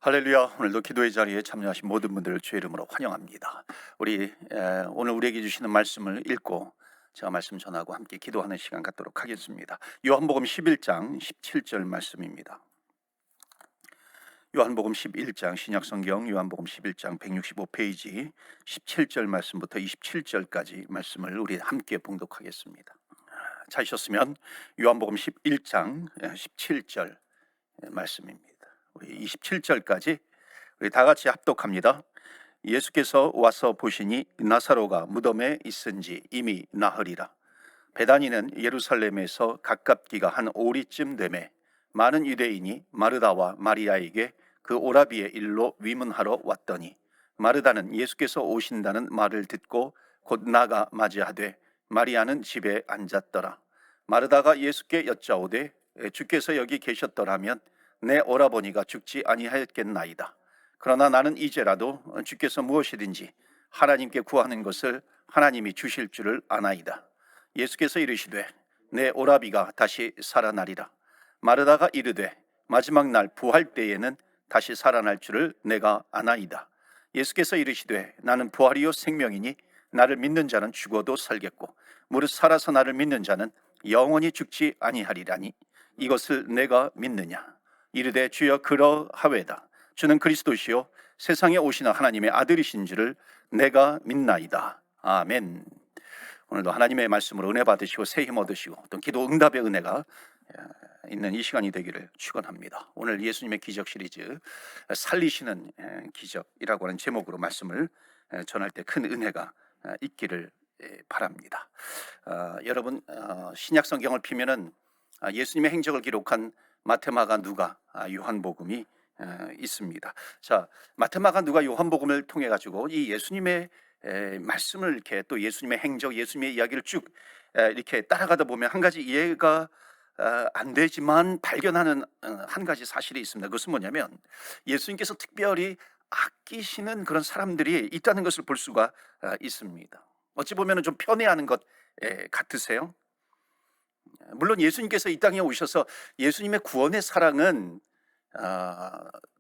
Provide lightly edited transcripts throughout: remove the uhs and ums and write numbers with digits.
할렐루야. 오늘도 기도의 자리에 참여하신 모든 분들을 주의 이름으로 환영합니다. 오늘 우리에게 주시는 말씀을 읽고 제가 말씀 전하고 함께 기도하는 시간 갖도록 하겠습니다. 요한복음 11장 17절 말씀입니다. 요한복음 11장 신약성경 요한복음 11장 165페이지 17절 말씀부터 27절까지 말씀을 우리 함께 봉독하겠습니다. 찾으셨으면 요한복음 11장 17절 말씀입니다. 우리 27절까지 우리 다 같이 합독합니다. 예수께서 와서 보시니 나사로가 무덤에 있은지 이미 나흘이라. 베다니는 예루살렘에서 가깝기가 한 오리쯤 되매 많은 유대인이 마르다와 마리아에게 그 오라비의 일로 위문하러 왔더니 마르다는 예수께서 오신다는 말을 듣고 곧 나가 맞이하되 마리아는 집에 앉았더라. 마르다가 예수께 여짜오되 주께서 여기 계셨더라면 내 오라버니가 죽지 아니하였겠나이다. 그러나 나는 이제라도 주께서 무엇이든지 하나님께 구하는 것을 하나님이 주실 줄을 아나이다. 예수께서 이르시되 내 오라비가 다시 살아나리라. 마르다가 이르되 마지막 날 부활 때에는 다시 살아날 줄을 내가 아나이다. 예수께서 이르시되 나는 부활이요 생명이니 나를 믿는 자는 죽어도 살겠고 무릇 살아서 나를 믿는 자는 영원히 죽지 아니하리라니 이것을 내가 믿느냐. 이르되 주여 그러하외다. 주는 그리스도시요 세상에 오시는 하나님의 아들이신 줄을 내가 믿나이다. 아멘. 오늘도 하나님의 말씀으로 은혜 받으시고 새 힘 얻으시고 또 기도 응답의 은혜가 있는 이 시간이 되기를 축원합니다. 오늘 예수님의 기적 시리즈 살리시는 기적이라고 하는 제목으로 말씀을 전할 때 큰 은혜가 있기를 바랍니다. 여러분 신약 성경을 피면은 예수님의 행적을 기록한 마태, 마가, 누가, 요한복음이 있습니다. 자, 마태, 마가, 누가, 요한복음을 통해 가지고 이 예수님의 말씀을 이렇게 또 예수님의 행적, 예수님의 이야기를 쭉 이렇게 따라가다 보면 한 가지 이해가 안 되지만 발견하는 한 가지 사실이 있습니다. 그것은 뭐냐면 예수님께서 특별히 아끼시는 그런 사람들이 있다는 것을 볼 수가 있습니다. 어찌 보면 좀 편애하는 것 같으세요? 물론 예수님께서 이 땅에 오셔서 예수님의 구원의 사랑은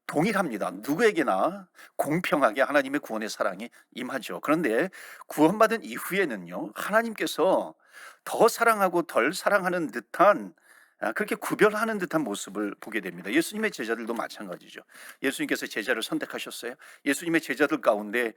동일합니다. 누구에게나 공평하게 하나님의 구원의 사랑이 임하죠. 그런데 구원받은 이후에는요, 하나님께서 더 사랑하고 덜 사랑하는 듯한 그렇게 구별하는 듯한 모습을 보게 됩니다. 예수님의 제자들도 마찬가지죠. 예수님께서 제자를 선택하셨어요. 예수님의 제자들 가운데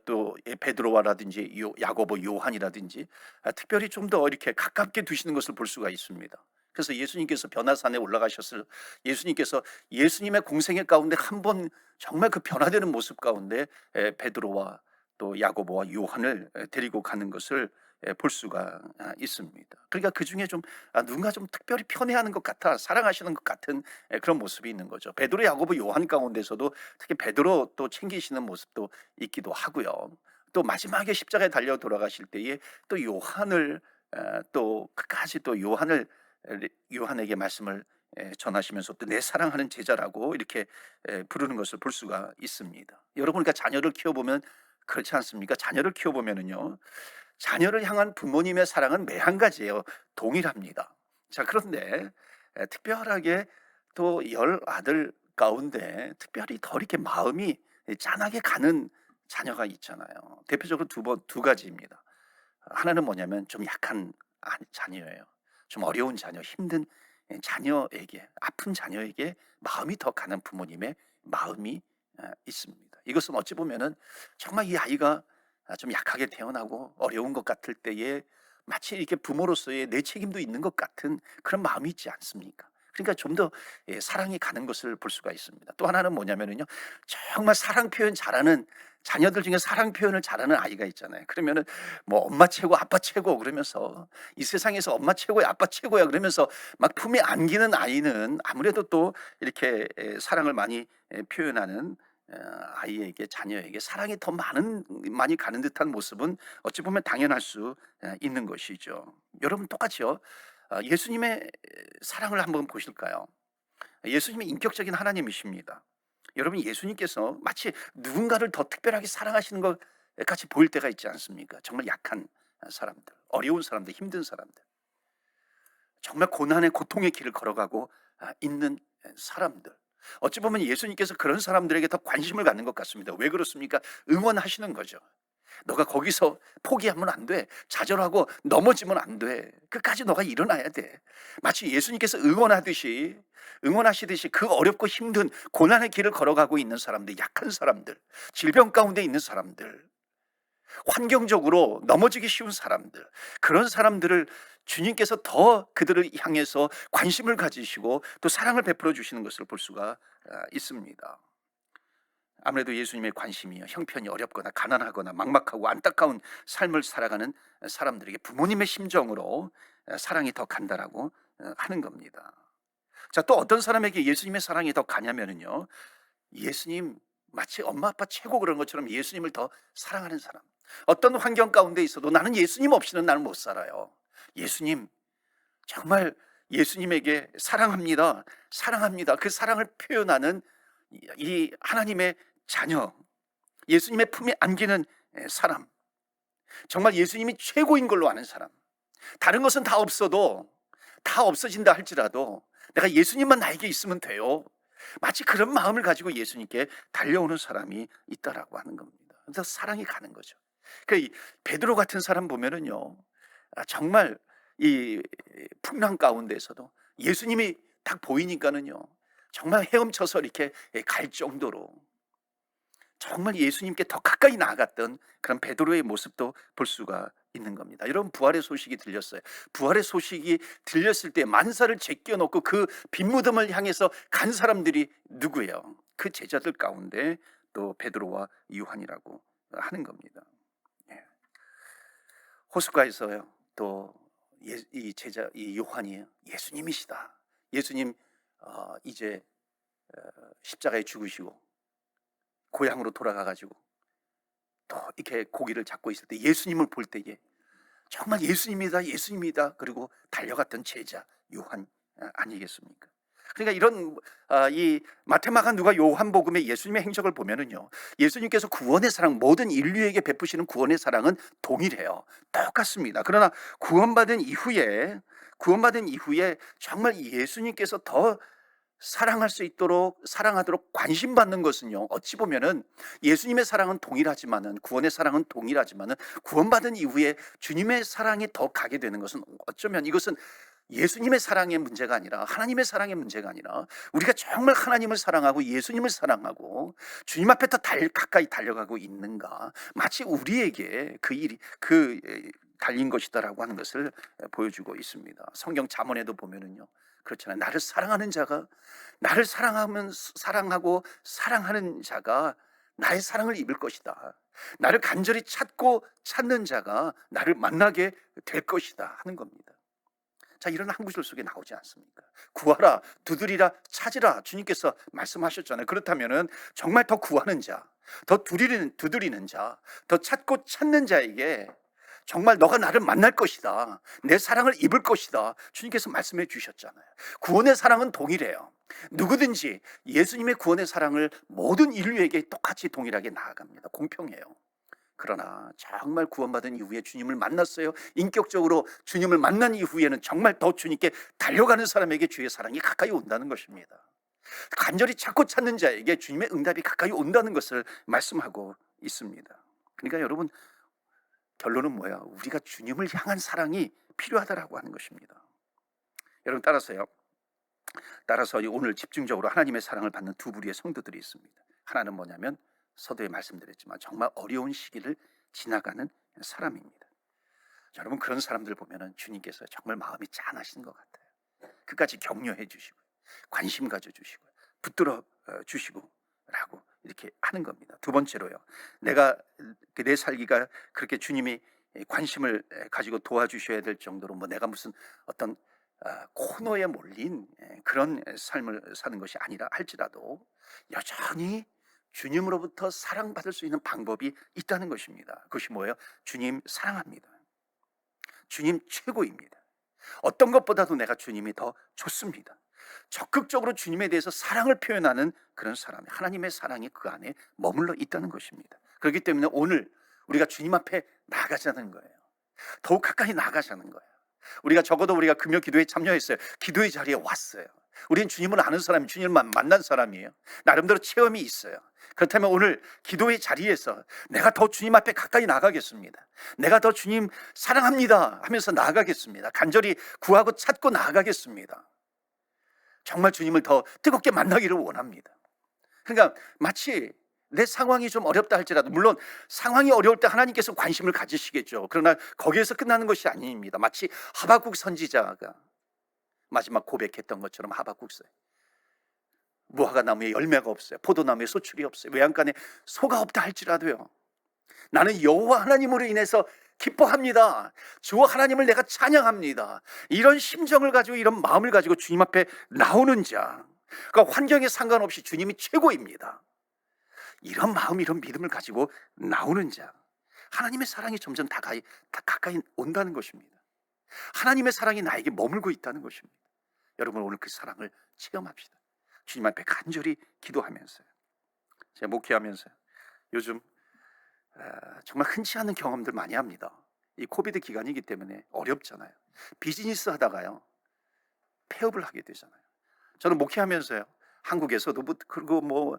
또 베드로와라든지 야고보, 요한이라든지 특별히 좀 더 이렇게 가깝게 두시는 것을 볼 수가 있습니다. 그래서 예수님께서 변화산에 올라가셨을 예수님께서 예수님의 공생애 가운데 한 번 정말 그 변화되는 모습 가운데 베드로와 또 야고보와 요한을 데리고 가는 것을 볼 수가 있습니다. 그러니까 그 중에 좀 누군가 좀 특별히 편애하는 것 같아 사랑하시는 것 같은 그런 모습이 있는 거죠. 베드로, 야고보, 요한 가운데서도 특히 베드로 또 챙기시는 모습도 있기도 하고요. 또 마지막에 십자가에 달려 돌아가실 때에 또 요한을 또 끝까지 또 요한에게 말씀을 전하시면서 또 내 사랑하는 제자라고 이렇게 부르는 것을 볼 수가 있습니다. 여러분, 그러니까 자녀를 키워보면 그렇지 않습니까? 자녀를 키워보면은요, 자녀를 향한 부모님의 사랑은 매 한 가지예요. 동일합니다. 자, 그런데 특별하게 또 열 아들 가운데 특별히 더 이렇게 마음이 짠하게 가는 자녀가 있잖아요. 대표적으로 두 가지입니다. 하나는 뭐냐면 좀 약한 자녀예요. 좀 어려운 자녀, 힘든 자녀에게, 아픈 자녀에게 마음이 더 가는 부모님의 마음이 있습니다. 이것은 어찌 보면은 정말 이 아이가 좀 약하게 태어나고 어려운 것 같을 때에 마치 이렇게 부모로서의 내 책임도 있는 것 같은 그런 마음이 있지 않습니까? 그러니까 좀 더 사랑이 가는 것을 볼 수가 있습니다. 또 하나는 뭐냐면은요, 정말 사랑 표현 잘하는 자녀들 중에 사랑 표현을 잘하는 아이가 있잖아요. 그러면은 뭐 엄마 최고, 아빠 최고 그러면서 이 세상에서 엄마 최고야, 아빠 최고야 그러면서 막 품에 안기는 아이는 아무래도 또 이렇게 사랑을 많이 표현하는 아이에게, 자녀에게 사랑이 더 많이 가는 듯한 모습은 어찌 보면 당연할 수 있는 것이죠. 여러분 똑같이요. 예수님의 사랑을 한번 보실까요? 예수님이 인격적인 하나님이십니다. 여러분, 예수님께서 마치 누군가를 더 특별하게 사랑하시는 것 같이 보일 때가 있지 않습니까? 정말 약한 사람들, 어려운 사람들, 힘든 사람들, 정말 고난의 고통의 길을 걸어가고 있는 사람들. 어찌 보면 예수님께서 그런 사람들에게 더 관심을 갖는 것 같습니다. 왜 그렇습니까? 응원하시는 거죠. 너가 거기서 포기하면 안 돼. 좌절하고 넘어지면 안 돼. 끝까지 너가 일어나야 돼. 마치 예수님께서 응원하시듯이 그 어렵고 힘든 고난의 길을 걸어가고 있는 사람들, 약한 사람들, 질병 가운데 있는 사람들, 환경적으로 넘어지기 쉬운 사람들, 그런 사람들을 주님께서 더 그들을 향해서 관심을 가지시고 또 사랑을 베풀어 주시는 것을 볼 수가 있습니다. 아무래도 예수님의 관심이 형편이 어렵거나 가난하거나 막막하고 안타까운 삶을 살아가는 사람들에게 부모님의 심정으로 사랑이 더 간다라고 하는 겁니다. 자, 또 어떤 사람에게 예수님의 사랑이 더 가냐면은요, 예수님, 마치 엄마 아빠 최고 그런 것처럼 예수님을 더 사랑하는 사람. 어떤 환경 가운데 있어도 나는 예수님 없이는 나는 못 살아요. 예수님, 정말 예수님에게 사랑합니다. 사랑합니다. 그 사랑을 표현하는 이 하나님의 자녀, 예수님의 품에 안기는 사람, 정말 예수님이 최고인 걸로 아는 사람. 다른 것은 다 없어도, 다 없어진다 할지라도 내가 예수님만 나에게 있으면 돼요. 마치 그런 마음을 가지고 예수님께 달려오는 사람이 있다라고 하는 겁니다. 그래서 사랑이 가는 거죠. 그 베드로 같은 사람 보면은요, 정말 이 풍랑 가운데서도 예수님이 딱 보이니까는요, 정말 헤엄쳐서 이렇게 갈 정도로 정말 예수님께 더 가까이 나아갔던 그런 베드로의 모습도 볼 수가 있는 겁니다. 여러분, 부활의 소식이 들렸어요. 부활의 소식이 들렸을 때 만사를 제껴놓고 그 빈무덤을 향해서 간 사람들이 누구예요? 그 제자들 가운데 또 베드로와 요한이라고 하는 겁니다. 예. 호숫가에서요, 또 이 제자 이 요한이 예수님이시다. 예수님 이제 십자가에 죽으시고 고향으로 돌아가 가지고 또 이렇게 고기를 잡고 있을 때 예수님을 볼 때에 정말 예수님이다, 예수님이다. 그리고 달려갔던 제자 요한 아니겠습니까? 그러니까 이런 이 마태, 마가, 누가, 요한복음의 예수님의 행적을 보면은요, 예수님께서 구원의 사랑, 모든 인류에게 베푸시는 구원의 사랑은 동일해요. 똑같습니다. 그러나 구원받은 이후에 정말 예수님께서 더 사랑하도록 관심받는 것은요, 어찌 보면은 예수님의 사랑은 동일하지만은, 구원의 사랑은 동일하지만은, 구원받은 이후에 주님의 사랑이 더 가게 되는 것은, 어쩌면 이것은 예수님의 사랑의 문제가 아니라, 하나님의 사랑의 문제가 아니라, 우리가 정말 하나님을 사랑하고 예수님을 사랑하고 주님 앞에 더 가까이 달려가고 있는가, 마치 우리에게 달린 것이다라고 하는 것을 보여주고 있습니다. 성경 잠언에도 보면은요, 그렇잖아요. 나를 사랑하고 사랑하는 자가 나의 사랑을 입을 것이다. 나를 간절히 찾는 자가 나를 만나게 될 것이다 하는 겁니다. 자, 이런 한 구절 속에 나오지 않습니까? 구하라, 두드리라, 찾으라, 주님께서 말씀하셨잖아요. 그렇다면은 정말 더 구하는 자, 더 두드리는 자, 더 찾고 찾는 자에게 정말 너가 나를 만날 것이다, 내 사랑을 입을 것이다, 주님께서 말씀해 주셨잖아요. 구원의 사랑은 동일해요. 누구든지 예수님의 구원의 사랑을 모든 인류에게 똑같이 동일하게 나아갑니다. 공평해요. 그러나 정말 구원받은 이후에 주님을 만났어요. 인격적으로 주님을 만난 이후에는 정말 더 주님께 달려가는 사람에게 주의 사랑이 가까이 온다는 것입니다. 간절히 찾고 찾는 자에게 주님의 응답이 가까이 온다는 것을 말씀하고 있습니다. 그러니까 여러분, 결론은 뭐야? 우리가 주님을 향한 사랑이 필요하다라고 하는 것입니다. 여러분, 따라서 오늘 집중적으로 하나님의 사랑을 받는 두 부류의 성도들이 있습니다. 하나는 뭐냐면, 서두에 말씀드렸지만 정말 어려운 시기를 지나가는 사람입니다. 여러분, 그런 사람들 보면은 주님께서 정말 마음이 짠하신 것 같아요. 끝까지 격려해 주시고 관심 가져주시고 붙들어 주시고 라고 이렇게 하는 겁니다. 두 번째로요, 내 살기가 그렇게 주님이 관심을 가지고 도와주셔야 될 정도로 내가 무슨 어떤 코너에 몰린 그런 삶을 사는 것이 아니라 할지라도 여전히 주님으로부터 사랑받을 수 있는 방법이 있다는 것입니다. 그것이 뭐예요? 주님 사랑합니다. 주님 최고입니다. 어떤 것보다도 내가 주님이 더 좋습니다. 적극적으로 주님에 대해서 사랑을 표현하는 그런 사람, 하나님의 사랑이 그 안에 머물러 있다는 것입니다. 그렇기 때문에 오늘 우리가 주님 앞에 나아가자는 거예요. 더욱 가까이 나아가자는 거예요. 적어도 우리가 금요 기도에 참여했어요. 기도의 자리에 왔어요. 우린 주님을 아는 사람이, 주님을 만난 사람이에요. 나름대로 체험이 있어요. 그렇다면 오늘 기도의 자리에서 내가 더 주님 앞에 가까이 나가겠습니다. 내가 더 주님 사랑합니다 하면서 나아가겠습니다. 간절히 구하고 찾고 나아가겠습니다. 정말 주님을 더 뜨겁게 만나기를 원합니다. 그러니까 마치 내 상황이 좀 어렵다 할지라도, 물론 상황이 어려울 때 하나님께서 관심을 가지시겠죠. 그러나 거기에서 끝나는 것이 아닙니다. 마치 하박국 선지자가 마지막 고백했던 것처럼, 하박국서에 무화과 나무에 열매가 없어요. 포도나무에 소출이 없어요. 외양간에 소가 없다 할지라도요, 나는 여호와 하나님으로 인해서 기뻐합니다. 주 하나님을 내가 찬양합니다. 이런 심정을 가지고, 이런 마음을 가지고 주님 앞에 나오는 자, 그러니까 환경에 상관없이 주님이 최고입니다. 이런 마음, 이런 믿음을 가지고 나오는 자, 하나님의 사랑이 점점 가까이 온다는 것입니다. 하나님의 사랑이 나에게 머물고 있다는 것입니다. 여러분, 오늘 그 사랑을 체험합시다. 주님 앞에 간절히 기도하면서요. 제가 목회하면서요, 요즘 정말 흔치 않은 경험들 많이 합니다. 이 코비드 기간이기 때문에 어렵잖아요. 비즈니스 하다가요, 폐업을 하게 되잖아요. 저는 목회하면서요, 한국에서도 그리고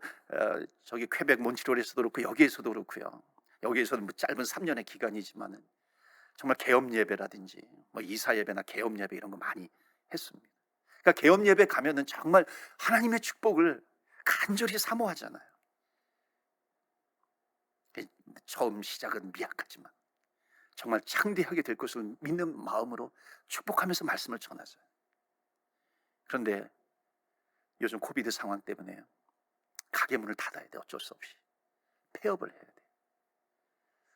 저기 퀘벡 몬트리올에서도 그렇고, 여기에서도 그렇고요. 여기에서는 짧은 3년의 기간이지만은 정말 개업 예배라든지 이사 예배나 개업 예배 이런 거 많이 했습니다. 그러니까 개업 예배 가면은 정말 하나님의 축복을 간절히 사모하잖아요. 처음 시작은 미약하지만 정말 창대하게 될 것을 믿는 마음으로 축복하면서 말씀을 전하죠. 그런데 요즘 코비드 상황 때문에 가게 문을 닫아야 돼. 어쩔 수 없이 폐업을 해야 돼.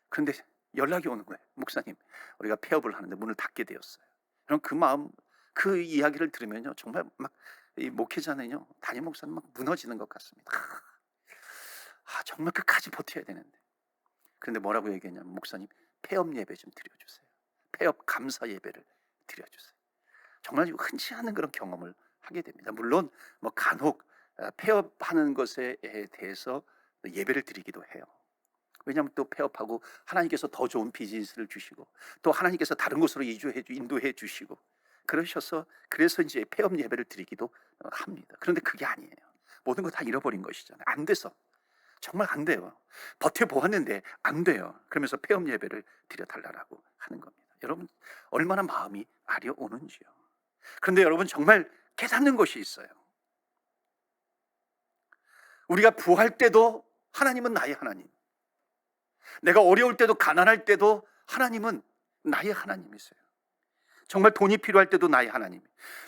그런데 연락이 오는 거예요. 목사님, 우리가 폐업을 하는데 문을 닫게 되었어요. 그럼 그 마음, 그 이야기를 들으면요, 정말 막 이 목회자는요, 담임 목사는 막 무너지는 것 같습니다. 정말 끝까지 버텨야 되는데. 그런데 뭐라고 얘기했냐면, 목사님, 폐업 예배 좀 드려주세요. 폐업 감사 예배를 드려주세요. 정말 흔치 않은 그런 경험을 하게 됩니다. 물론 간혹 폐업하는 것에 대해서 예배를 드리기도 해요. 왜냐하면 또 폐업하고 하나님께서 더 좋은 비즈니스를 주시고, 또 하나님께서 다른 곳으로 인도해 주시고 그러셔서, 그래서 이제 폐업 예배를 드리기도 합니다. 그런데 그게 아니에요. 모든 거 다 잃어버린 것이잖아요. 안 돼서, 정말 안 돼요. 버텨보았는데 안 돼요. 그러면서 폐업 예배를 드려달라고 하는 겁니다. 여러분, 얼마나 마음이 아려오는지요. 그런데 여러분, 정말 깨닫는 것이 있어요. 우리가 부할 때도 하나님은 나의 하나님, 내가 어려울 때도, 가난할 때도 하나님은 나의 하나님이세요. 정말 돈이 필요할 때도 나의 하나님,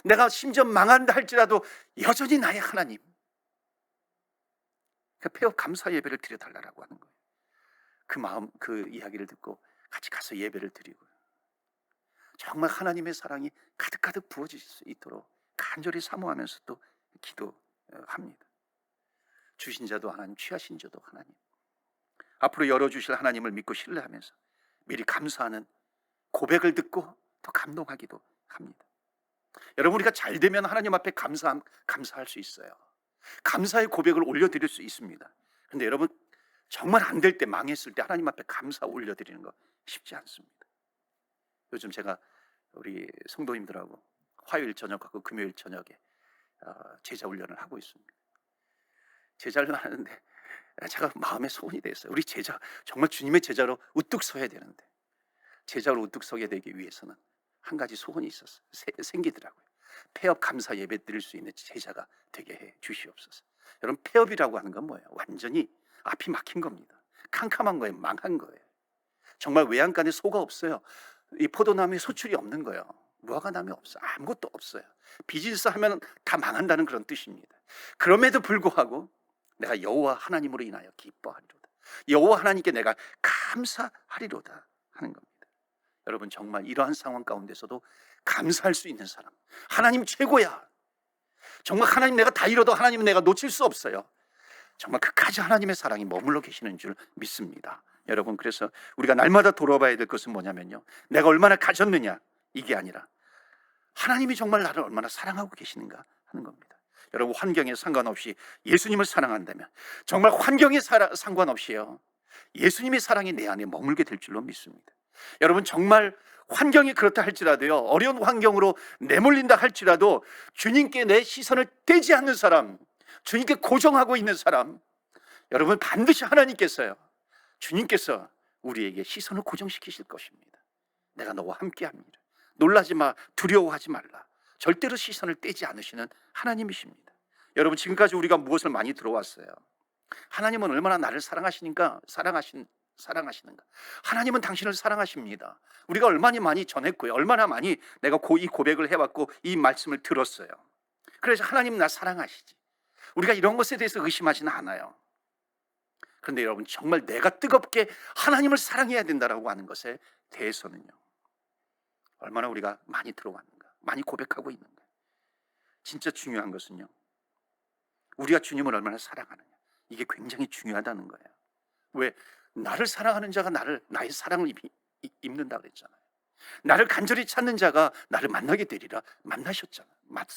내가 심지어 망한다 할지라도 여전히 나의 하나님. 폐업 감사 예배를 드려달라고 하는 거예요. 그 마음, 그 이야기를 듣고 같이 가서 예배를 드리고, 정말 하나님의 사랑이 가득가득 부어질 수 있도록 간절히 사모하면서 또 기도합니다. 주신 자도 하나님, 취하신 자도 하나님, 앞으로 열어주실 하나님을 믿고 신뢰하면서 미리 감사하는 고백을 듣고 더 감동하기도 합니다. 여러분, 우리가 잘 되면 하나님 앞에 감사할 수 있어요. 감사의 고백을 올려드릴 수 있습니다. 그런데 여러분, 정말 안 될 때, 망했을 때 하나님 앞에 감사 올려드리는 거 쉽지 않습니다. 요즘 제가 우리 성도님들하고 화요일 저녁하고 금요일 저녁에 제자 훈련을 하고 있습니다. 제자를 하는데 제가 마음에 소원이 됐어요. 우리 제자, 정말 주님의 제자로 우뚝 서야 되는데, 제자로 우뚝 서게 되기 위해서는 한 가지 소원이 있었어요. 생기더라고요. 폐업 감사 예배 드릴 수 있는 제자가 되게 해 주시옵소서. 여러분, 폐업이라고 하는 건 뭐예요? 완전히 앞이 막힌 겁니다. 캄캄한 거예요. 망한 거예요. 정말 외양간에 소가 없어요. 이 포도나무에 소출이 없는 거예요. 무화과나무에 없어요. 아무것도 없어요. 비즈니스 하면 다 망한다는 그런 뜻입니다. 그럼에도 불구하고 내가 여호와 하나님으로 인하여 기뻐하리로다, 여호와 하나님께 내가 감사하리로다 하는 겁니다. 여러분, 정말 이러한 상황 가운데서도 감사할 수 있는 사람, 하나님 최고야, 정말 하나님 내가 다 잃어도 하나님은 내가 놓칠 수 없어요. 정말 끝까지 하나님의 사랑이 머물러 계시는 줄 믿습니다. 여러분, 그래서 우리가 날마다 돌아봐야 될 것은 뭐냐면요, 내가 얼마나 가졌느냐, 이게 아니라 하나님이 정말 나를 얼마나 사랑하고 계시는가 하는 겁니다. 여러분, 환경에 상관없이 예수님을 사랑한다면, 정말 환경에 상관없이요, 예수님의 사랑이 내 안에 머물게 될 줄로 믿습니다. 여러분 정말 환경이 그렇다 할지라도요, 어려운 환경으로 내몰린다 할지라도 주님께 내 시선을 떼지 않는 사람, 주님께 고정하고 있는 사람, 여러분 반드시 하나님께서요, 주님께서 우리에게 시선을 고정시키실 것입니다. 내가 너와 함께합니다. 놀라지 마, 두려워하지 말라. 절대로 시선을 떼지 않으시는 하나님이십니다. 여러분 지금까지 우리가 무엇을 많이 들어왔어요? 하나님은 얼마나 나를 사랑하시는가? 하나님은 당신을 사랑하십니다. 우리가 얼마나 많이 전했고요, 얼마나 많이 내가 이 고백을 해왔고 이 말씀을 들었어요. 그래서 하나님 나 사랑하시지, 우리가 이런 것에 대해서 의심하지는 않아요. 그런데 여러분 정말 내가 뜨겁게 하나님을 사랑해야 된다라고 하는 것에 대해서는요, 얼마나 우리가 많이 들어왔는가, 많이 고백하고 있는가. 진짜 중요한 것은요, 우리가 주님을 얼마나 사랑하느냐, 이게 굉장히 중요하다는 거예요. 왜? 나를 사랑하는 자가 나의 사랑을 입는다 그랬잖아요. 나를 간절히 찾는 자가 나를 만나게 되리라 만나셨잖아요.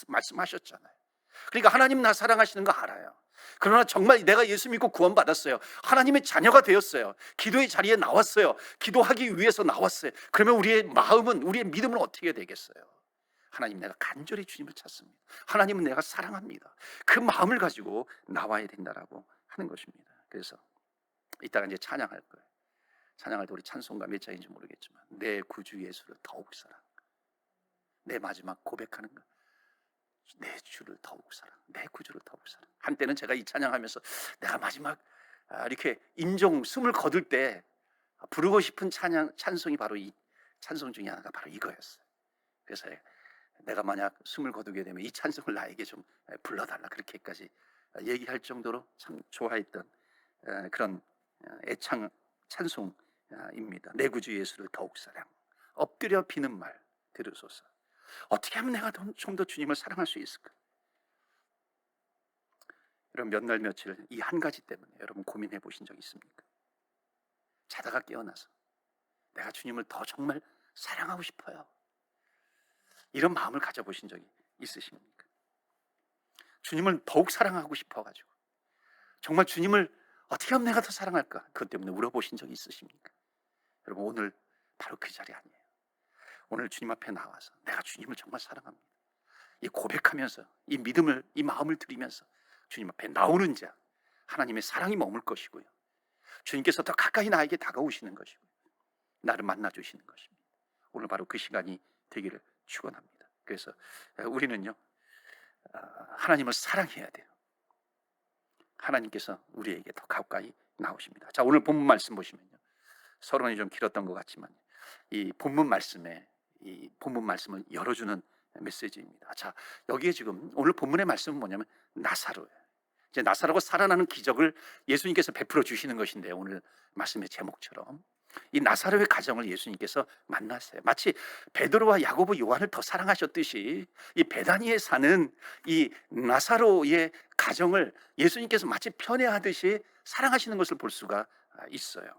말씀하셨잖아요. 그러니까 하나님 나 사랑하시는 거 알아요. 그러나 정말 내가 예수 믿고 구원받았어요, 하나님의 자녀가 되었어요, 기도의 자리에 나왔어요, 기도하기 위해서 나왔어요. 그러면 우리의 마음은, 우리의 믿음은 어떻게 되겠어요? 하나님 내가 간절히 주님을 찾습니다, 하나님은 내가 사랑합니다, 그 마음을 가지고 나와야 된다라고 하는 것입니다. 그래서 이따가 이제 찬양할 거예요. 찬양할 때 우리 찬송가 몇 장인지 모르겠지만 내 구주 예수를 더욱 사랑, 내 마지막 고백하는 거, 내 주를 더욱 사랑, 내 구주를 더욱 사랑. 한때는 제가 이 찬양하면서 내가 마지막 이렇게 숨을 거둘 때 부르고 싶은 찬송이 바로 이 찬송 중에 하나가 바로 이거였어요. 그래서 내가 만약 숨을 거두게 되면 이 찬송을 나에게 좀 불러달라, 그렇게까지 얘기할 정도로 참 좋아했던 그런 애창 찬송입니다. 내 구주 예수를 더욱 사랑, 엎드려 비는 말 들으소서. 어떻게 하면 내가 좀 더 주님을 사랑할 수 있을까? 여러분 몇 날 며칠 이 한 가지 때문에 여러분 고민해 보신 적 있습니까? 자다가 깨어나서 내가 주님을 더 정말 사랑하고 싶어요, 이런 마음을 가져보신 적이 있으십니까? 주님을 더욱 사랑하고 싶어가지고 정말 주님을 어떻게 하면 내가 더 사랑할까, 그것 때문에 울어보신 적이 있으십니까? 여러분 오늘 바로 그 자리 아니에요. 오늘 주님 앞에 나와서 내가 주님을 정말 사랑합니다, 이 고백하면서 이 믿음을, 이 마음을 드리면서 주님 앞에 나오는 자, 하나님의 사랑이 머물 것이고요, 주님께서 더 가까이 나에게 다가오시는 것이고요, 나를 만나주시는 것입니다. 오늘 바로 그 시간이 되기를 축원합니다. 그래서 우리는요, 하나님을 사랑해야 돼요. 하나님께서 우리에게 더 가까이 나오십니다. 자, 오늘 본문 말씀 보시면요, 서론이 좀 길었던 것 같지만 이 본문 말씀을 열어주는 메시지입니다. 자, 여기에 지금 오늘 본문의 말씀은 뭐냐면 나사로예요. 이제 나사로가 살아나는 기적을 예수님께서 베풀어 주시는 것인데요, 오늘 말씀의 제목처럼 이 나사로의 가정을 예수님께서 만났어요. 마치 베드로와 야고보, 요한을 더 사랑하셨듯이 이 베다니에 사는 이 나사로의 가정을 예수님께서 마치 편애하듯이 사랑하시는 것을 볼 수가 있어요.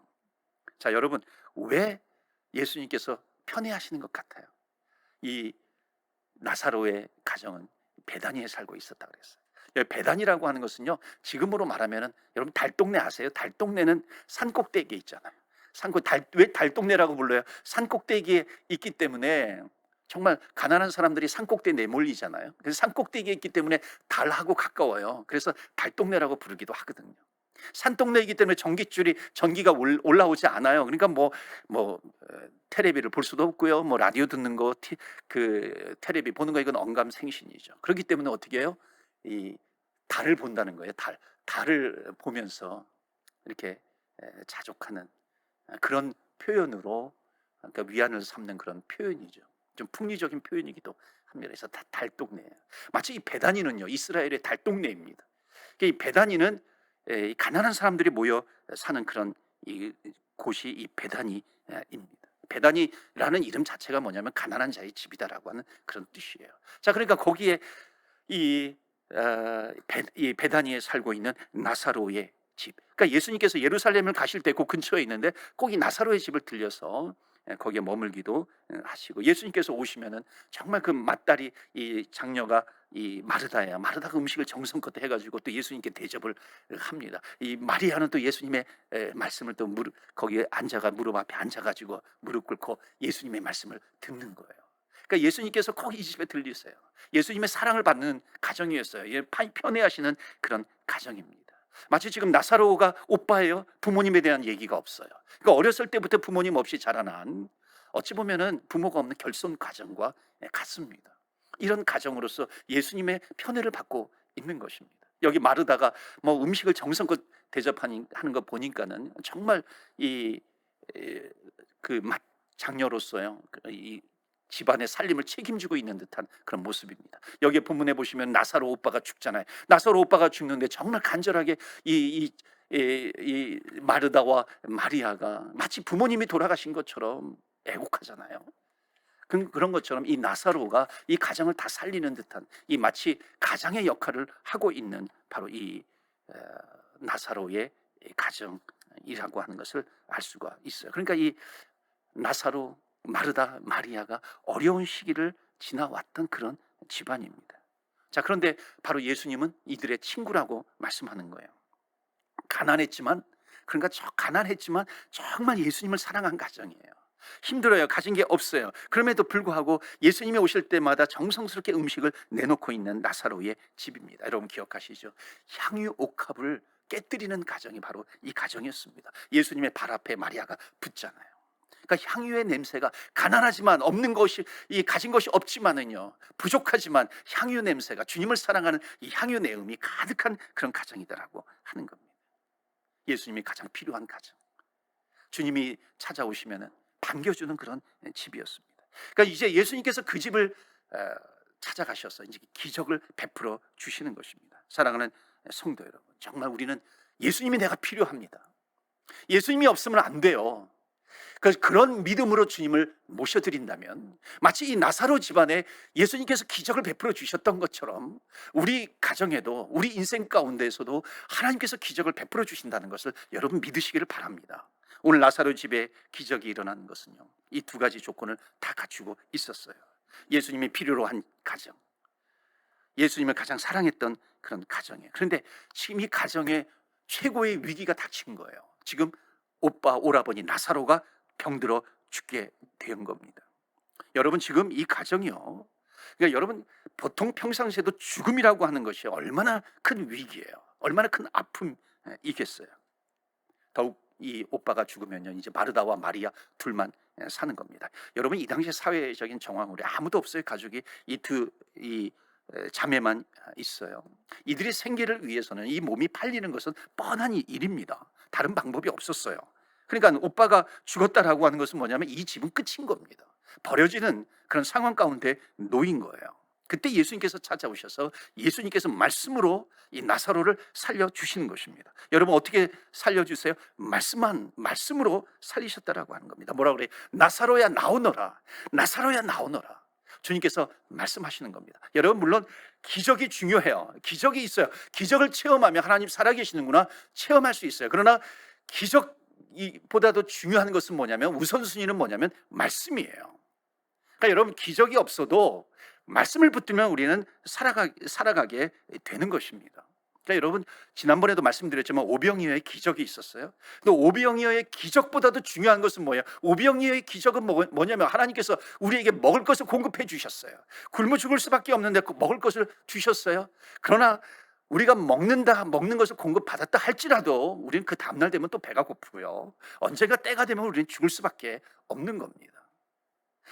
자, 여러분 왜 예수님께서 편애하시는 것 같아요? 이 나사로의 가정은 베다니에 살고 있었다 그랬어요. 베다니라고 하는 것은요, 지금으로 말하면은 여러분 달동네 아세요? 달동네는 산꼭대기에 있잖아요. 왜 달동네라고 불러요? 산꼭대기에 있기 때문에 정말 가난한 사람들이 산꼭대기에 내몰리잖아요. 그래서 산꼭대기에 있기 때문에 달하고 가까워요. 그래서 달동네라고 부르기도 하거든요. 산동네이기 때문에 전기가 올라오지 않아요. 그러니까 텔레비를 볼 수도 없고요, 라디오 듣는 거, 텔레비 보는 거, 이건 언감생신이죠. 그렇기 때문에 어떻게 해요? 이 달을 본다는 거예요. 달을 보면서 이렇게 자족하는 그런 표현으로, 그러니까 위안을 삼는 그런 표현이죠. 좀 풍리적인 표현이기도 합니다. 그래서 달동네예요. 마치 이 베다니는요, 이스라엘의 달동네입니다. 이 베다니는 가난한 사람들이 모여 사는 그런 곳이 이 베다니입니다. 베다니라는 이름 자체가 뭐냐면 가난한 자의 집이다라고 하는 그런 뜻이에요. 자, 그러니까 거기에 이 베다니에 살고 있는 나사로의 집, 그러니까 예수님께서 예루살렘을 가실 때 그 근처에 있는데 꼭 이 나사로의 집을 들려서 거기에 머물기도 하시고, 예수님께서 오시면은 정말 그 맏딸이 이 장녀가 이 마르다야, 마르다가 음식을 정성껏 해가지고 또 예수님께 대접을 합니다. 이 마리아는 또 예수님의 말씀을 또 무릎 거기에 앉아가 무릎 앞에 앉아가지고 무릎 꿇고 예수님의 말씀을 듣는 거예요. 그러니까 예수님께서 꼭 이 집에 들리세요. 예수님의 사랑을 받는 가정이었어요. 예, 편애하시는 그런 가정입니다. 마치 지금 나사로가 오빠예요. 부모님에 대한 얘기가 없어요. 그러니까 어렸을 때부터 부모님 없이 자라난, 어찌 보면은 부모가 없는 결손 가정과 같습니다. 이런 가정으로서 예수님의 편애를 받고 있는 것입니다. 여기 마르다가 뭐 음식을 정성껏 대접하는 거 보니까는 정말 그 장녀로서요, 이 집안의 살림을 책임지고 있는 듯한 그런 모습입니다. 여기에 본문에 보시면 나사로 오빠가 죽잖아요. 나사로 오빠가 죽는데 정말 간절하게 이 마르다와 마리아가 마치 부모님이 돌아가신 것처럼 애곡하잖아요. 그런 것처럼 이 나사로가 이 가정을 다 살리는 듯한, 이 마치 가장의 역할을 하고 있는 바로 이 나사로의 가정이라고 하는 것을 알 수가 있어요. 그러니까 이 나사로, 마르다, 마리아가 어려운 시기를 지나왔던 그런 집안입니다. 자, 그런데 바로 예수님은 이들의 친구라고 말씀하는 거예요. 가난했지만, 그러니까 가난했지만 정말 예수님을 사랑한 가정이에요. 힘들어요. 가진 게 없어요. 그럼에도 불구하고 예수님이 오실 때마다 정성스럽게 음식을 내놓고 있는 나사로의 집입니다. 여러분 기억하시죠? 향유 옥합을 깨뜨리는 가정이 바로 이 가정이었습니다. 예수님의 발 앞에 마리아가 붙잖아요. 그러니까 향유의 냄새가, 가난하지만 없는 것이, 이 가진 것이 없지만은요, 부족하지만 향유 냄새가, 주님을 사랑하는 이 향유 내음이 가득한 그런 가정이다라고 하는 겁니다. 예수님이 가장 필요한 가정, 주님이 찾아오시면은 반겨주는 그런 집이었습니다. 그러니까 이제 예수님께서 그 집을 찾아가셔서 이제 기적을 베풀어 주시는 것입니다. 사랑하는 성도 여러분, 정말 예수님이 내가 필요합니다. 예수님이 없으면 안 돼요. 그런 믿음으로 주님을 모셔드린다면, 마치 이 나사로 집안에 예수님께서 기적을 베풀어 주셨던 것처럼 우리 가정에도, 우리 인생 가운데에서도 하나님께서 기적을 베풀어 주신다는 것을 여러분 믿으시기를 바랍니다. 오늘 나사로 집에 기적이 일어나는 것은요, 이 두 가지 조건을 다 갖추고 있었어요. 예수님이 필요로 한 가정, 예수님을 가장 사랑했던 그런 가정이에요. 그런데 지금 이 가정에 최고의 위기가 닥친 거예요. 지금 오라버니 나사로가 병들어 죽게 된 겁니다. 여러분, 지금 이 가정이요, 그러니까 여러분 보통 평상시에도 죽음이라고 하는 것이 얼마나 큰 위기예요. 얼마나 큰 아픔이겠어요. 더욱 이 오빠가 죽으면요, 이제 마르다와 마리아 둘만 사는 겁니다. 여러분, 이 당시의 사회적인 정황으로 아무도 없어요. 가족이 이 자매만 있어요. 이들의 생계를 위해서는 이 몸이 팔리는 것은 뻔한 일입니다. 다른 방법이 없었어요. 그러니까 오빠가 죽었다라고 하는 것은 뭐냐면 이 집은 끝인 겁니다. 버려지는 그런 상황 가운데 놓인 거예요. 그때 예수님께서 찾아오셔서 예수님께서 말씀으로 이 나사로를 살려주시는 것입니다. 여러분, 어떻게 살려주세요? 말씀으로 살리셨다라고 하는 겁니다. 뭐라 그래요? 나사로야 나오너라, 나사로야 나오너라. 주님께서 말씀하시는 겁니다. 여러분, 물론 기적이 중요해요. 기적이 있어요. 기적을 체험하면 하나님 살아계시는구나 체험할 수 있어요. 그러나 기적보다도 중요한 것은 뭐냐면, 우선순위는 뭐냐면 말씀이에요. 그러니까 여러분, 기적이 없어도 말씀을 붙들면 우리는 살아가게 되는 것입니다. 그러니까 여러분, 지난번에도 말씀드렸지만 오병이어의 기적이 있었어요. 근데 오병이어의 기적보다도 중요한 것은 뭐예요? 오병이어의 기적은 뭐냐면 하나님께서 우리에게 먹을 것을 공급해 주셨어요. 굶어 죽을 수밖에 없는데 먹을 것을 주셨어요. 그러나 우리가 먹는 것을 공급받았다 할지라도 우리는 그 다음날 되면 또 배가 고프고요, 언젠가 때가 되면 우리는 죽을 수밖에 없는 겁니다.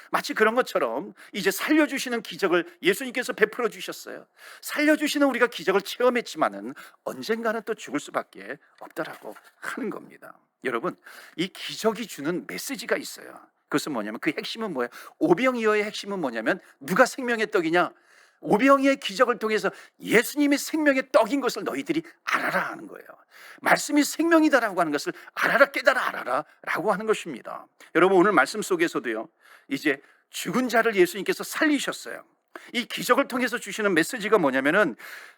마치 그런 것처럼 이제 살려주시는 기적을 예수님께서 베풀어 주셨어요. 살려주시는 우리가 기적을 체험했지만은 언젠가는 또 죽을 수밖에 없다라고 하는 겁니다. 여러분, 이 기적이 주는 메시지가 있어요. 그것은 뭐냐면, 그 핵심은 뭐예요? 오병이어의 핵심은 뭐냐면, 누가 생명의 떡이냐? 오병이어의 기적을 통해서 예수님이 생명의 떡인 것을 너희들이 알아라 하는 거예요. 말씀이 생명이다라고 하는 것을 알아라, 깨달아 알아라 라고 하는 것입니다. 여러분, 오늘 말씀 속에서도요, 이제 죽은 자를 예수님께서 살리셨어요. 이 기적을 통해서 주시는 메시지가 뭐냐면은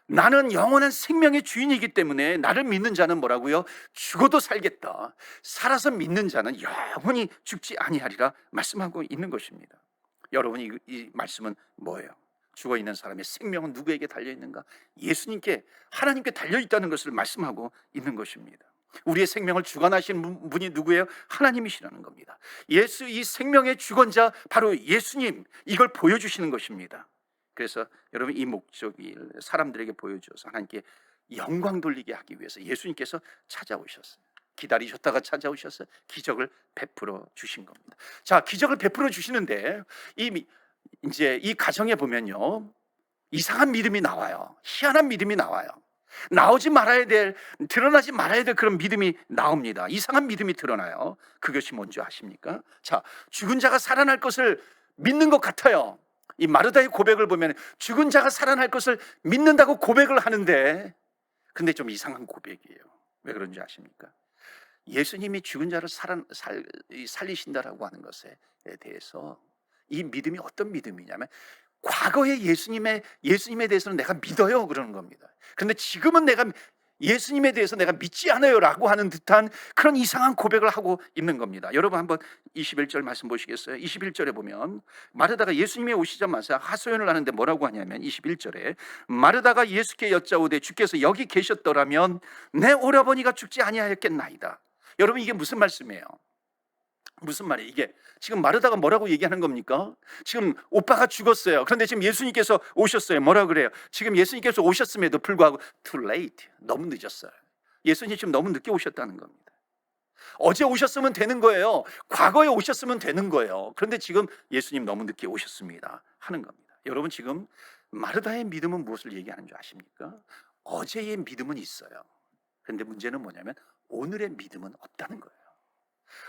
나는 영원한 생명의 주인이기 때문에 나를 믿는 자는 뭐라고요? 죽어도 살겠다. 살아서 믿는 자는 영원히 죽지 아니하리라 말씀하고 있는 것입니다. 여러분, 이 말씀은 뭐예요? 죽어 있는 사람의 생명은 누구에게 달려 있는가? 예수님께, 하나님께 달려 있다는 것을 말씀하고 있는 것입니다. 우리의 생명을 주관하시는 분이 누구예요? 하나님이시라는 겁니다. 이 생명의 주권자 바로 예수님, 이걸 보여주시는 것입니다. 그래서 여러분, 이 목적이 사람들에게 보여주어서 하나님께 영광 돌리게 하기 위해서 예수님께서 찾아오셨어요. 기다리셨다가 찾아오셔서 기적을 베풀어 주신 겁니다. 자, 기적을 베풀어 주시는데 이제 이 가정에 보면요, 이상한 믿음이 나와요. 희한한 믿음이 나와요. 나오지 말아야 될, 드러나지 말아야 될 그런 믿음이 나옵니다. 이상한 믿음이 드러나요. 그것이 뭔지 아십니까? 자, 죽은 자가 살아날 것을 믿는 것 같아요. 이 마르다의 고백을 보면 죽은 자가 살아날 것을 믿는다고 고백을 하는데, 근데 좀 이상한 고백이에요. 왜 그런지 아십니까? 예수님이 죽은 자를 살리신다라고 하는 것에 대해서 이 믿음이 어떤 믿음이냐면, 과거의 예수님에 대해서는 내가 믿어요 그러는 겁니다. 그런데 지금은 내가 예수님에 대해서 내가 믿지 않아요 라고 하는 듯한 그런 이상한 고백을 하고 있는 겁니다. 여러분, 한번 21절 말씀 보시겠어요? 21절에 보면 마르다가 예수님이 오시자마자 하소연을 하는데 뭐라고 하냐면, 21절에 마르다가 예수께 여짜오되 주께서 여기 계셨더라면 내 오라버니가 죽지 아니하였겠나이다. 여러분, 이게 무슨 말씀이에요? 무슨 말이에요? 이게 지금 마르다가 뭐라고 얘기하는 겁니까? 지금 오빠가 죽었어요. 그런데 지금 예수님께서 오셨어요. 뭐라 그래요? 지금 예수님께서 오셨음에도 불구하고 too late, 너무 늦었어요. 예수님 지금 너무 늦게 오셨다는 겁니다. 어제 오셨으면 되는 거예요. 과거에 오셨으면 되는 거예요. 그런데 지금 예수님 너무 늦게 오셨습니다 하는 겁니다. 여러분, 지금 마르다의 믿음은 무엇을 얘기하는 줄 아십니까? 어제의 믿음은 있어요. 그런데 문제는 뭐냐면 오늘의 믿음은 없다는 거예요.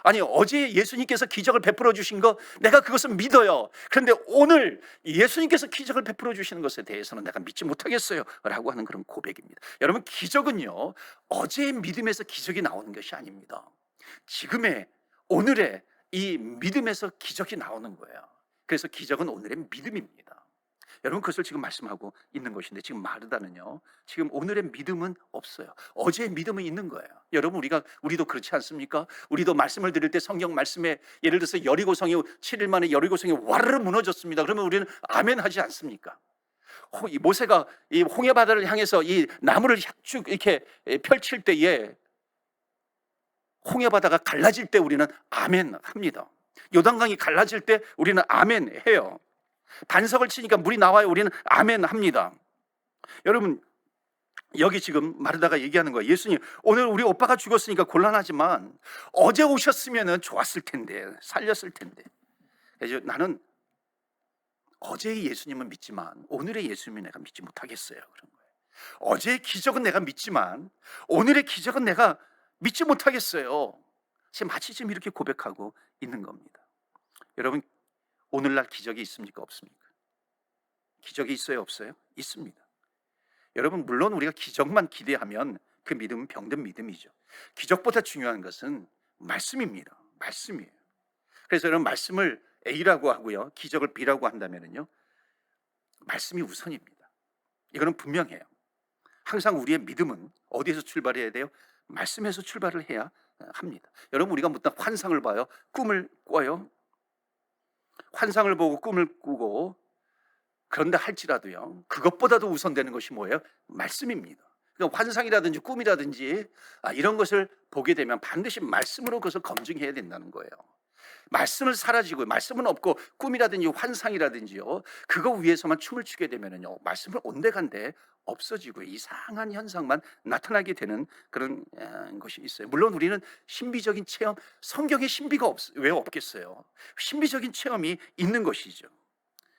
아니, 어제 예수님께서 기적을 베풀어 주신 거 내가 그것은 믿어요. 그런데 오늘 예수님께서 기적을 베풀어 주시는 것에 대해서는 내가 믿지 못하겠어요 라고 하는 그런 고백입니다. 여러분, 기적은요, 어제의 믿음에서 기적이 나오는 것이 아닙니다. 지금의, 오늘의 이 믿음에서 기적이 나오는 거예요. 그래서 기적은 오늘의 믿음입니다. 여러분, 그것을 지금 말씀하고 있는 것인데, 지금 마르다는요, 지금 오늘의 믿음은 없어요. 어제의 믿음은 있는 거예요. 여러분, 우리도 그렇지 않습니까? 우리도 말씀을 드릴 때 성경 말씀에, 예를 들어서 여리고성이 7일 만에 여리고성이 와르르 무너졌습니다. 그러면 우리는 아멘 하지 않습니까? 이 모세가 이 홍해 바다를 향해서 이 나무를 쭉 이렇게 펼칠 때에 홍해 바다가 갈라질 때 우리는 아멘 합니다. 요단강이 갈라질 때 우리는 아멘 해요. 반석을 치니까 물이 나와요. 우리는 아멘 합니다. 여러분, 여기 지금 마르다가 얘기하는 거예요. 예수님, 오늘 우리 오빠가 죽었으니까 곤란하지만 어제 오셨으면 좋았을 텐데, 살렸을 텐데. 그래서 나는 어제의 예수님은 믿지만 오늘의 예수님은 내가 믿지 못하겠어요 그런 거예요. 어제의 기적은 내가 믿지만 오늘의 기적은 내가 믿지 못하겠어요. 지금 마치 지금 이렇게 고백하고 있는 겁니다. 여러분, 오늘날 기적이 있습니까? 없습니까? 기적이 있어요? 없어요? 있습니다. 여러분, 물론 우리가 기적만 기대하면 그 믿음은 병든 믿음이죠. 기적보다 중요한 것은 말씀입니다. 말씀이에요. 그래서 여러분, 말씀을 A라고 하고요, 기적을 B라고 한다면요, 말씀이 우선입니다. 이거는 분명해요. 항상 우리의 믿음은 어디에서 출발해야 돼요? 말씀에서 출발을 해야 합니다. 여러분, 우리가 무슨 환상을 봐요? 꿈을 꿔요? 환상을 보고 꿈을 꾸고 그런다 할지라도요, 그것보다도 우선되는 것이 뭐예요? 말씀입니다. 그러니까 환상이라든지 꿈이라든지 이런 것을 보게 되면 반드시 말씀으로 그것을 검증해야 된다는 거예요. 말씀을 사라지고 말씀은 없고 꿈이라든지 환상이라든지요, 그거 위에서만 춤을 추게 되면은요, 말씀을 온데간데 없어지고 이상한 현상만 나타나게 되는 그런 것이 있어요. 물론 우리는 신비적인 체험, 성경에 신비가 왜 없겠어요? 신비적인 체험이 있는 것이죠.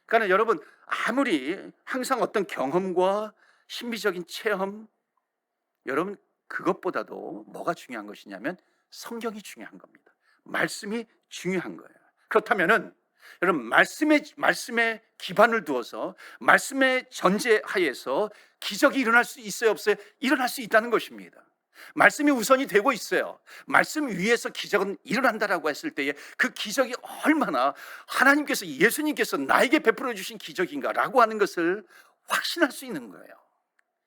그러니까 여러분, 아무리 항상 어떤 경험과 신비적인 체험, 여러분, 그것보다도 뭐가 중요한 것이냐면 성경이 중요한 겁니다. 말씀이 중요한 거예요. 그렇다면은 여러분, 말씀에 기반을 두어서 말씀의 전제하에서 기적이 일어날 수 있어요, 없어요? 일어날 수 있다는 것입니다. 말씀이 우선이 되고 있어요. 말씀 위에서 기적은 일어난다라고 했을 때에 그 기적이 얼마나 하나님께서, 예수님께서 나에게 베풀어 주신 기적인가라고 하는 것을 확신할 수 있는 거예요.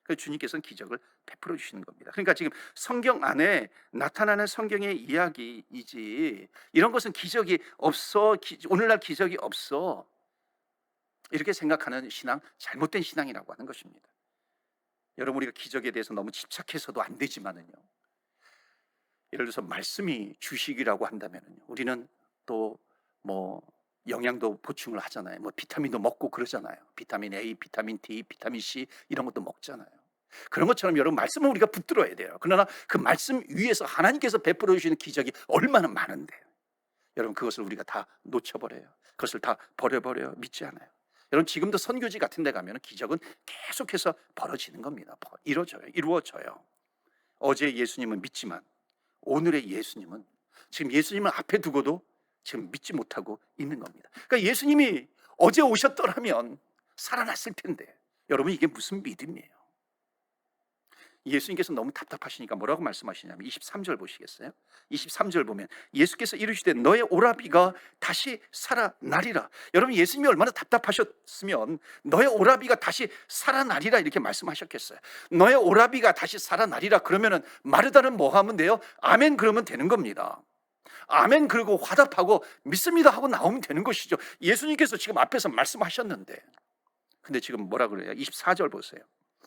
그 주님께서는 기적을 베풀어 주시는 겁니다. 그러니까 지금 성경 안에 나타나는 성경의 이야기이지, 이런 것은 기적이 없어, 오늘날 기적이 없어, 이렇게 생각하는 신앙, 잘못된 신앙이라고 하는 것입니다. 여러분, 우리가 기적에 대해서 너무 집착해서도 안 되지만은요, 예를 들어서 말씀이 주식이라고 한다면은요, 우리는 또 뭐 영양도 보충을 하잖아요. 뭐 비타민도 먹고 그러잖아요. 비타민 A, 비타민 D, 비타민 C 이런 것도 먹잖아요. 그런 것처럼 여러분, 말씀은 우리가 붙들어야 돼요. 그러나 그 말씀 위에서 하나님께서 베풀어 주시는 기적이 얼마나 많은데, 여러분, 그것을 우리가 다 놓쳐버려요. 그것을 다 버려버려요. 믿지 않아요. 여러분, 지금도 선교지 같은 데 가면 기적은 계속해서 벌어지는 겁니다. 이루어져요. 어제 예수님은 믿지만 오늘의 예수님은, 지금 예수님을 앞에 두고도 지금 믿지 못하고 있는 겁니다. 그러니까 예수님이 어제 오셨더라면 살아났을 텐데, 여러분, 이게 무슨 믿음이에요? 예수님께서 너무 답답하시니까 뭐라고 말씀하시냐면 23절 보시겠어요? 23절 보면 예수께서 이르시되 너의 오라비가 다시 살아나리라. 여러분, 예수님이 얼마나 답답하셨으면 너의 오라비가 다시 살아나리라 이렇게 말씀하셨겠어요? 너의 오라비가 다시 살아나리라 그러면은 마르다는 뭐 하면 돼요? 아멘 그러면 되는 겁니다. 아멘 그러고 화답하고 믿습니다 하고 나오면 되는 것이죠. 예수님께서 지금 앞에서 말씀하셨는데, 근데 지금 뭐라 그래요? 24절 보세요.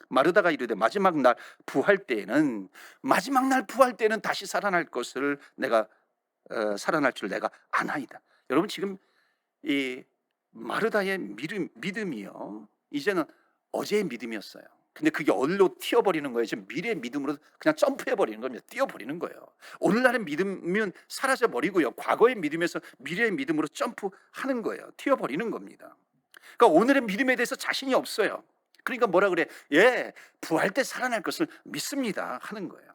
마르다가 이르되 마지막 날 부활 때에는, 마지막 날 부활 때는 다시 살아날 것을 내가 살아날 줄 내가 아나이다. 여러분, 지금 이 마르다의 믿음이요, 이제는 어제의 믿음이었어요. 근데 그게 어디로 튀어버리는 거예요? 지금 미래의 믿음으로 그냥 점프해버리는 겁니다. 뛰어버리는 거예요. 오늘날의 믿음은 사라져버리고요, 과거의 믿음에서 미래의 믿음으로 점프하는 거예요. 튀어버리는 겁니다. 그러니까 오늘의 믿음에 대해서 자신이 없어요. 그러니까 뭐라 그래? 예, 부활 때 살아날 것을 믿습니다 하는 거예요.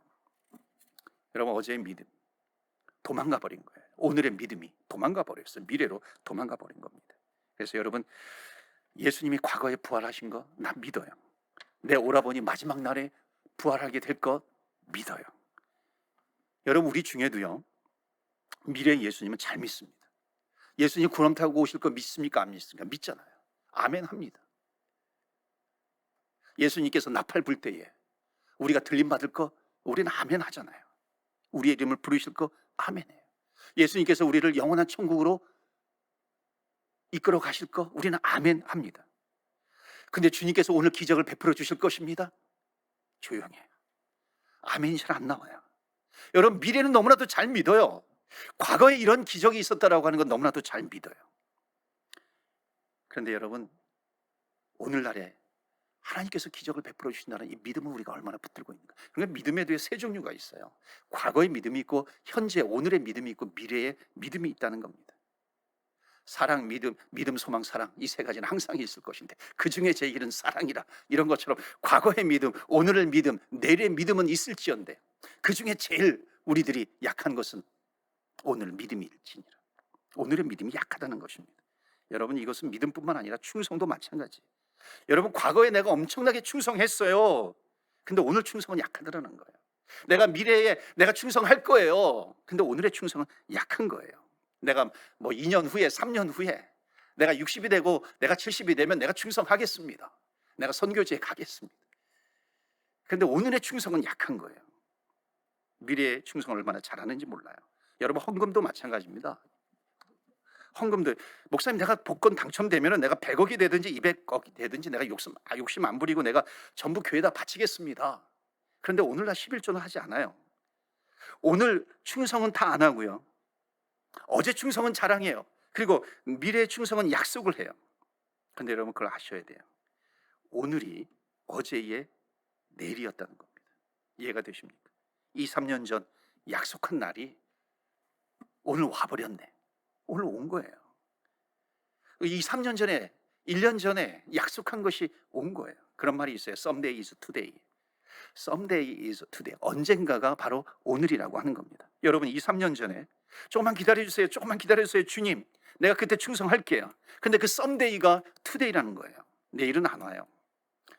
여러분, 어제의 믿음 도망가 버린 거예요. 오늘의 믿음이 도망가 버렸어요. 미래로 도망가 버린 겁니다. 그래서 여러분, 예수님이 과거에 부활하신 거 나 믿어요. 내 오라버니 마지막 날에 부활하게 될 거 믿어요. 여러분, 우리 중에도요, 미래의 예수님은 잘 믿습니다. 예수님 구름 타고 오실 거 믿습니까? 안 믿습니까? 믿잖아요. 아멘 합니다. 예수님께서 나팔 불 때에 우리가 들림 받을 거 우리는 아멘 하잖아요. 우리의 이름을 부르실 거 아멘해요. 예수님께서 우리를 영원한 천국으로 이끌어 가실 거 우리는 아멘 합니다. 근데 주님께서 오늘 기적을 베풀어 주실 것입니다. 조용해요. 아멘이 잘 안 나와요. 여러분, 미래는 너무나도 잘 믿어요. 과거에 이런 기적이 있었다라고 하는 건 너무나도 잘 믿어요. 그런데 여러분, 오늘날에 하나님께서 기적을 베풀어 주신다는 이 믿음을 우리가 얼마나 붙들고 있는가. 그러니까 믿음에도 세 종류가 있어요. 과거의 믿음이 있고, 현재 오늘의 믿음이 있고, 미래의 믿음이 있다는 겁니다. 사랑, 믿음, 소망, 사랑, 이 세 가지는 항상 있을 것인데 그 중에 제 길은 사랑이라, 이런 것처럼 과거의 믿음, 오늘의 믿음, 내일의 믿음은 있을지언데 그 중에 제일 우리들이 약한 것은 오늘 믿음일지니라. 오늘의 믿음이 약하다는 것입니다. 여러분, 이것은 믿음뿐만 아니라 충성도 마찬가지. 여러분, 과거에 내가 엄청나게 충성했어요. 근데 오늘 충성은 약하더라는 거예요. 내가 미래에 내가 충성할 거예요. 근데 오늘의 충성은 약한 거예요. 내가 뭐 2년 후에, 3년 후에 내가 60이 되고 내가 70이 되면 내가 충성하겠습니다. 내가 선교지에 가겠습니다. 근데 오늘의 충성은 약한 거예요. 미래의 충성을 얼마나 잘하는지 몰라요. 여러분, 헌금도 마찬가지입니다. 헌금도, 목사님 내가 복권 당첨되면 내가 100억이 되든지 200억이 되든지 내가 욕심 안 부리고 내가 전부 교회에다 바치겠습니다. 그런데 오늘날 11조는 하지 않아요. 오늘 충성은 다 안 하고요, 어제 충성은 자랑해요. 그리고 미래의 충성은 약속을 해요. 그런데 여러분, 그걸 아셔야 돼요. 오늘이 어제의 내일이었다는 겁니다. 이해가 되십니까? 2, 3년 전 약속한 날이 오늘 와버렸네. 오늘 온 거예요. 2, 3년 전에, 1년 전에 약속한 것이 온 거예요. 그런 말이 있어요. Someday is today. Someday is today. 언젠가가 바로 오늘이라고 하는 겁니다. 여러분, 2, 3년 전에 조금만 기다려주세요. 조금만 기다려주세요. 주님, 내가 그때 충성할게요. 근데 그 썸데이가 투데이라는 거예요. 내일은 안 와요.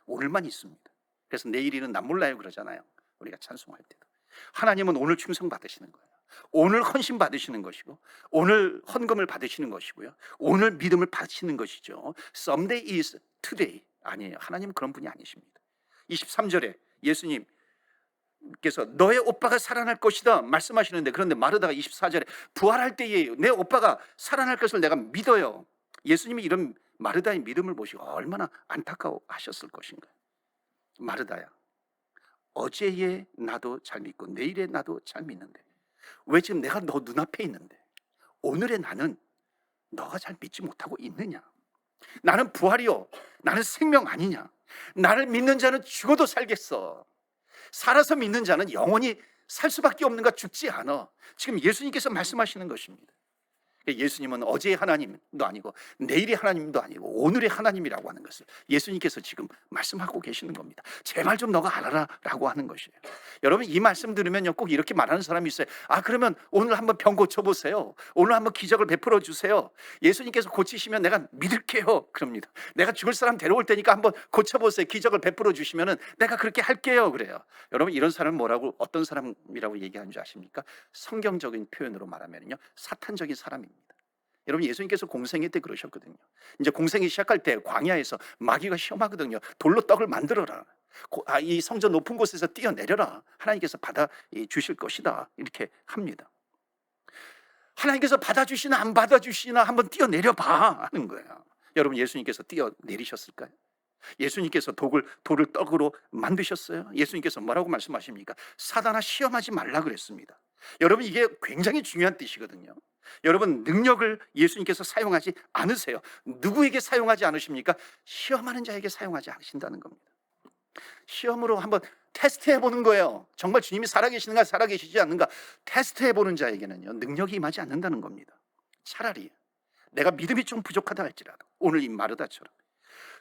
오늘만 있습니다. 그래서 내일이는 난 몰라요 그러잖아요. 우리가 찬송할 때도. 하나님은 오늘 충성 받으시는 거예요. 오늘 헌신 받으시는 것이고, 오늘 헌금을 받으시는 것이고요, 오늘 믿음을 받으시는 것이죠. Someday is today 아니에요. 하나님은 그런 분이 아니십니다. 23절에 예수님께서 너의 오빠가 살아날 것이다 말씀하시는데, 그런데 마르다가 24절에 부활할 때에 내 오빠가 살아날 것을 내가 믿어요. 예수님이 이런 마르다의 믿음을 보시고 얼마나 안타까워하셨을 것인가. 마르다야, 어제의 나도 잘 믿고 내일의 나도 잘 믿는데 왜 지금 내가 너 눈앞에 있는데 오늘의 나는 너가 잘 믿지 못하고 있느냐? 나는 부활이요, 나는 생명 아니냐? 나를 믿는 자는 죽어도 살겠어. 살아서 믿는 자는 영원히 살 수밖에 없는가, 죽지 않아. 지금 예수님께서 말씀하시는 것입니다. 예수님은 어제의 하나님도 아니고 내일의 하나님도 아니고 오늘의 하나님이라고 하는 것을 예수님께서 지금 말씀하고 계시는 겁니다. 제발 좀 너가 알아라 라고 하는 것이에요. 여러분, 이 말씀 들으면요 꼭 이렇게 말하는 사람이 있어요. 아, 그러면 오늘 한번 병 고쳐보세요. 오늘 한번 기적을 베풀어 주세요. 예수님께서 고치시면 내가 믿을게요. 그럽니다. 내가 죽을 사람 데려올 테니까 한번 고쳐보세요. 기적을 베풀어 주시면은 내가 그렇게 할게요. 그래요. 여러분, 이런 사람은 뭐라고, 어떤 사람이라고 얘기하는 줄 아십니까? 성경적인 표현으로 말하면요 사탄적인 사람입니다. 여러분, 예수님께서 공생애 때 그러셨거든요. 이제 공생애 시작할 때 광야에서 마귀가 시험하거든요. 돌로 떡을 만들어라. 이 성전 높은 곳에서 뛰어내려라. 하나님께서 받아 주실 것이다. 이렇게 합니다. 하나님께서 받아주시나 안 받아주시나 한번 뛰어내려 봐 하는 거예요. 여러분, 예수님께서 뛰어내리셨을까요? 예수님께서 돌을 떡으로 만드셨어요? 예수님께서 뭐라고 말씀하십니까? 사단아, 시험하지 말라 그랬습니다. 여러분, 이게 굉장히 중요한 뜻이거든요. 여러분, 능력을 예수님께서 사용하지 않으세요. 누구에게 사용하지 않으십니까? 시험하는 자에게 사용하지 않으신다는 겁니다. 시험으로 한번 테스트해 보는 거예요. 정말 주님이 살아계시는가 살아계시지 않는가 테스트해 보는 자에게는요 능력이 임하지 않는다는 겁니다. 차라리 내가 믿음이 좀 부족하다 할지라도 오늘 이 마르다처럼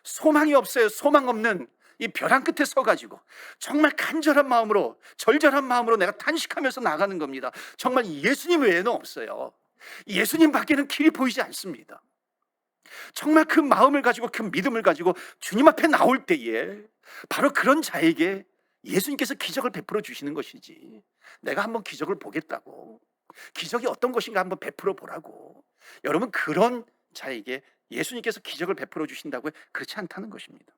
소망이 없어요. 소망 없는 이 벼랑 끝에 서가지고 정말 간절한 마음으로, 절절한 마음으로 내가 탄식하면서 나가는 겁니다. 정말 예수님 외에는 없어요. 예수님 밖에는 길이 보이지 않습니다. 정말 그 마음을 가지고, 그 믿음을 가지고 주님 앞에 나올 때에 바로 그런 자에게 예수님께서 기적을 베풀어 주시는 것이지, 내가 한번 기적을 보겠다고, 기적이 어떤 것인가 한번 베풀어 보라고, 여러분, 그런 자에게 예수님께서 기적을 베풀어 주신다고 그렇지 않다는 것입니다.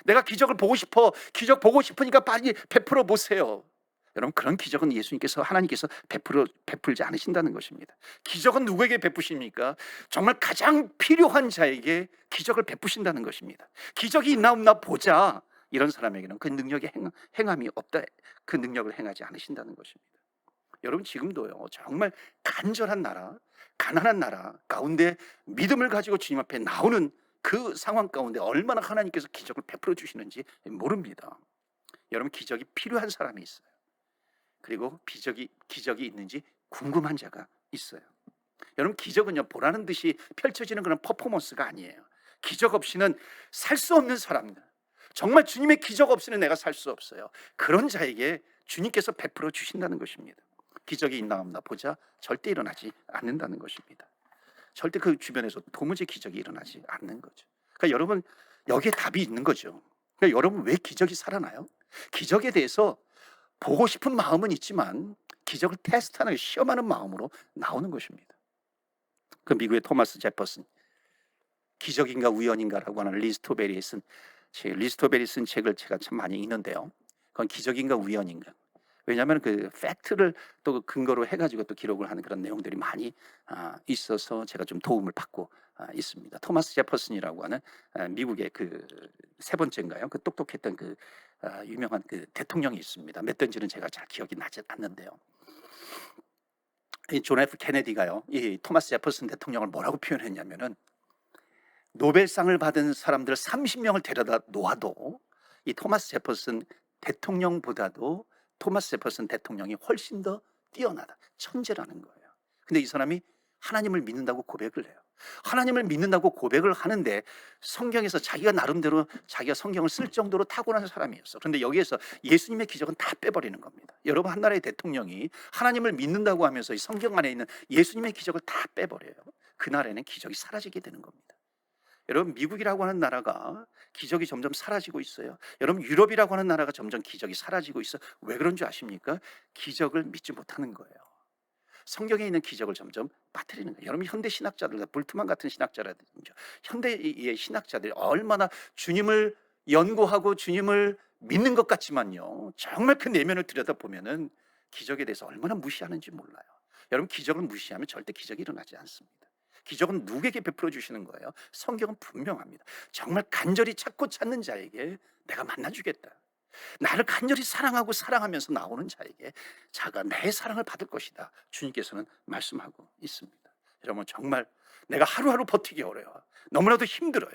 내가 기적을 보고 싶어, 기적 보고 싶으니까 빨리 베풀어 보세요. 여러분, 그런 기적은 예수님께서, 하나님께서 베풀지 않으신다는 것입니다. 기적은 누구에게 베푸십니까? 정말 가장 필요한 자에게 기적을 베푸신다는 것입니다. 기적이 있나 없나 보자, 이런 사람에게는 그 능력의 행함이 없다, 그 능력을 행하지 않으신다는 것입니다. 여러분, 지금도요 정말 간절한 나라, 가난한 나라 가운데 믿음을 가지고 주님 앞에 나오는 그 상황 가운데 얼마나 하나님께서 기적을 베풀어 주시는지 모릅니다. 여러분, 기적이 필요한 사람이 있어요. 그리고 기적이 있는지 궁금한 자가 있어요. 여러분, 기적은요 보라는 듯이 펼쳐지는 그런 퍼포먼스가 아니에요. 기적 없이는 살 수 없는 사람들, 정말 주님의 기적 없이는 내가 살 수 없어요. 그런 자에게 주님께서 베풀어 주신다는 것입니다. 기적이 있나 없나 보자 절대 일어나지 않는다는 것입니다. 절대 그 주변에서 도무지 기적이 일어나지 않는 거죠. 그러니까 여러분, 여기에 답이 있는 거죠. 그러니까 여러분, 왜 기적이 살아나요? 기적에 대해서 보고 싶은 마음은 있지만 기적을 테스트하는, 시험하는 마음으로 나오는 것입니다. 그 미국의 토마스 제퍼슨, 기적인가 우연인가라고 하는 리스토베리에 쓴 책을 제가 참 많이 읽는데요. 그건 기적인가 우연인가. 왜냐하면 그 팩트를 또 근거로 해가지고 또 기록을 하는 그런 내용들이 많이 있어서 제가 좀 도움을 받고 있습니다. 토마스 제퍼슨이라고 하는 미국의 그 세 번째인가요? 그 똑똑했던 그 유명한 그 대통령이 있습니다. 몇 년지는 제가 잘 기억이 나지 않는데요. 이 존 F 케네디가요, 이 토마스 제퍼슨 대통령을 뭐라고 표현했냐면은, 노벨상을 받은 사람들 30명을 데려다 놓아도 이 토마스 제퍼슨 대통령보다도 토마스 제퍼슨 대통령이 훨씬 더 뛰어나다, 천재라는 거예요. 근데 이 사람이 하나님을 믿는다고 고백을 해요. 하나님을 믿는다고 고백을 하는데 성경에서 자기가 나름대로 자기가 성경을 쓸 정도로 탁월한 사람이었어. 그런데 여기에서 예수님의 기적은 다 빼버리는 겁니다. 여러분, 한 나라의 대통령이 하나님을 믿는다고 하면서 이 성경 안에 있는 예수님의 기적을 다 빼버려요. 그 나라에는 기적이 사라지게 되는 겁니다. 여러분 미국이라고 하는 나라가 기적이 점점 사라지고 있어요. 여러분 유럽이라고 하는 나라가 점점 기적이 사라지고 있어. 왜 그런 줄 아십니까? 기적을 믿지 못하는 거예요. 성경에 있는 기적을 점점 빠뜨리는 거예요. 여러분 현대 신학자들, 볼트만 같은 신학자라든지 현대의 신학자들이 얼마나 주님을 연구하고 주님을 믿는 것 같지만요, 정말 그 내면을 들여다보면은 기적에 대해서 얼마나 무시하는지 몰라요. 여러분 기적을 무시하면 절대 기적이 일어나지 않습니다. 기적은 누구에게 베풀어 주시는 거예요? 성경은 분명합니다. 정말 간절히 찾고 찾는 자에게 내가 만나주겠다. 나를 간절히 사랑하고 사랑하면서 나오는 자에게 자가 내 사랑을 받을 것이다. 주님께서는 말씀하고 있습니다. 여러분 정말 내가 하루하루 버티기 어려워. 너무나도 힘들어요.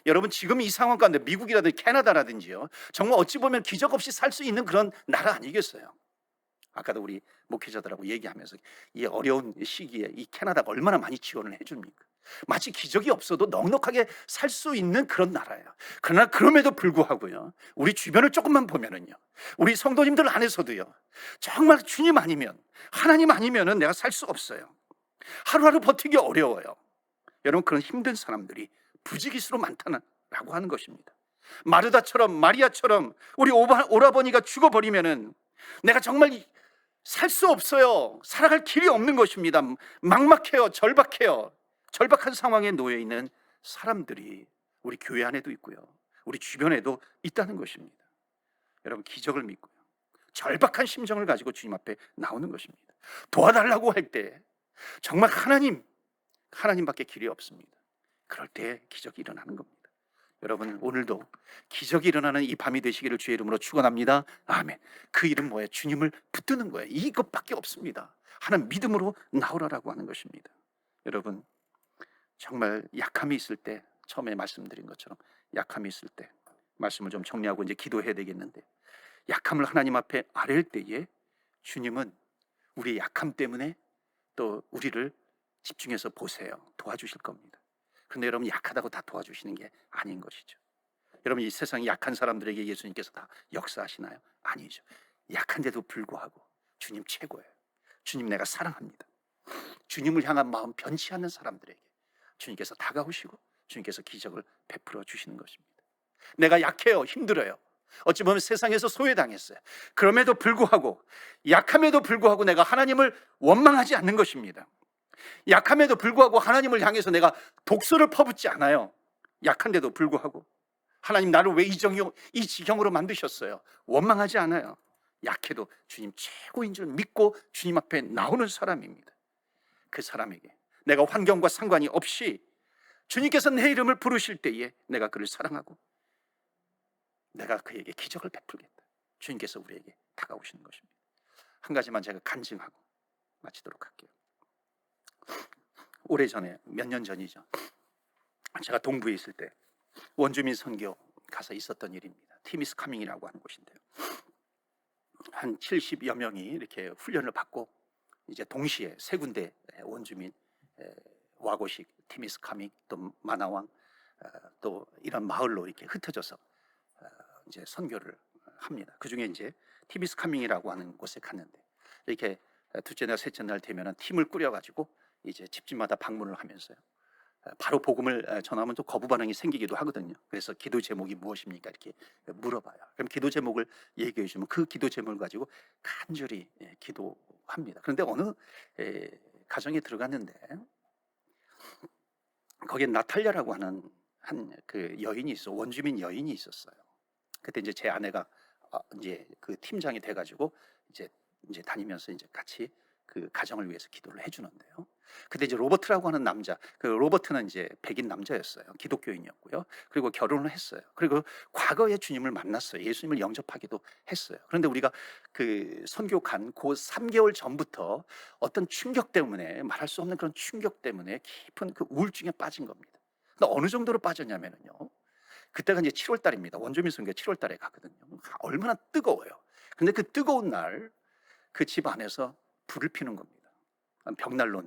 여러분 지금 이 상황 가운데 미국이라든지 캐나다라든지요, 정말 어찌 보면 기적 없이 살 수 있는 그런 나라 아니겠어요? 아까도 우리 목회자들하고 얘기하면서 이 어려운 시기에 이 캐나다가 얼마나 많이 지원을 해줍니까? 마치 기적이 없어도 넉넉하게 살 수 있는 그런 나라예요. 그러나 그럼에도 불구하고요, 우리 주변을 조금만 보면은요, 우리 성도님들 안에서도요, 정말 주님 아니면, 하나님 아니면은 내가 살 수 없어요. 하루하루 버티기 어려워요. 여러분 그런 힘든 사람들이 부지기수로 많다라고 하는 것입니다. 마르다처럼, 마리아처럼 우리 오라버니가 죽어버리면은 내가 정말 살 수 없어요. 살아갈 길이 없는 것입니다. 막막해요. 절박해요. 절박한 상황에 놓여 있는 사람들이 우리 교회 안에도 있고요, 우리 주변에도 있다는 것입니다. 여러분 기적을 믿고요, 절박한 심정을 가지고 주님 앞에 나오는 것입니다. 도와달라고 할 때 정말 하나님밖에 길이 없습니다. 그럴 때 기적이 일어나는 겁니다. 여러분 오늘도 기적이 일어나는 이 밤이 되시기를 주의 이름으로 축원합니다. 아멘. 그 이름 뭐예요? 주님을 붙드는 거예요. 이것밖에 없습니다. 하나님 믿음으로 나오라라고 하는 것입니다. 여러분 정말 약함이 있을 때, 처음에 말씀드린 것처럼 약함이 있을 때, 말씀을 좀 정리하고 이제 기도해야 되겠는데, 약함을 하나님 앞에 아뢰을 때에 주님은 우리의 약함 때문에 또 우리를 집중해서 보세요. 도와주실 겁니다. 그런데 여러분 약하다고 다 도와주시는 게 아닌 것이죠. 여러분 이 세상 약한 사람들에게 예수님께서 다 역사하시나요? 아니죠. 약한데도 불구하고 주님 최고예요. 주님 내가 사랑합니다. 주님을 향한 마음 변치 않는 사람들에게 주님께서 다가오시고 주님께서 기적을 베풀어 주시는 것입니다. 내가 약해요. 힘들어요. 어찌 보면 세상에서 소외당했어요. 그럼에도 불구하고, 약함에도 불구하고 내가 하나님을 원망하지 않는 것입니다. 약함에도 불구하고 하나님을 향해서 내가 독소를 퍼붓지 않아요. 약한데도 불구하고 하나님 나를 왜 이 지경으로 만드셨어요? 원망하지 않아요. 약해도 주님 최고인 줄 믿고 주님 앞에 나오는 사람입니다. 그 사람에게 내가 환경과 상관이 없이 주님께서 내 이름을 부르실 때에 내가 그를 사랑하고 내가 그에게 기적을 베풀겠다. 주님께서 우리에게 다가오시는 것입니다. 한 가지만 제가 간증하고 마치도록 할게요. 오래전에, 몇 년 전이죠, 제가 동부에 있을 때 원주민 선교 가서 있었던 일입니다. 티미스 카밍이라고 하는 곳인데요, 한 70여 명이 이렇게 훈련을 받고 이제 동시에 세 군데 원주민 와고식, 티미스 카밍, 또 마나왕, 또 이런 마을로 이렇게 흩어져서 이제 선교를 합니다. 그 중에 이제 티미스 카밍이라고 하는 곳에 갔는데, 이렇게 둘째 날 셋째 날 되면은 팀을 꾸려가지고 이제 집집마다 방문을 하면서요, 바로 복음을 전하면 또 거부 반응이 생기기도 하거든요. 그래서 기도 제목이 무엇입니까? 이렇게 물어봐요. 그럼 기도 제목을 얘기해 주면 그 기도 제목을 가지고 간절히 기도합니다. 그런데 어느 가정에 들어갔는데 거기에 나탈리아라고 하는 한 그 여인이 있어, 원주민 여인이 있었어요. 그때 이제 제 아내가 이제 그 팀장이 돼가지고 이제 다니면서 이제 같이 그 가정을 위해서 기도를 해주는데요. 근데 이제 로버트라고 하는 남자, 그 로버트는 이제 백인 남자였어요. 기독교인이었고요. 그리고 결혼을 했어요. 그리고 과거에 주님을 만났어요. 예수님을 영접하기도 했어요. 그런데 우리가 그 선교 간 그 3개월 전부터 어떤 충격 때문에, 말할 수 없는 그런 충격 때문에 깊은 그 우울증에 빠진 겁니다. 근데 어느 정도로 빠졌냐면요, 그때가 이제 7월 달입니다. 원주민 선교 7월 달에 가거든요. 얼마나 뜨거워요. 근데 그 뜨거운 날 그 집 안에서 불을 피는 겁니다. 벽난로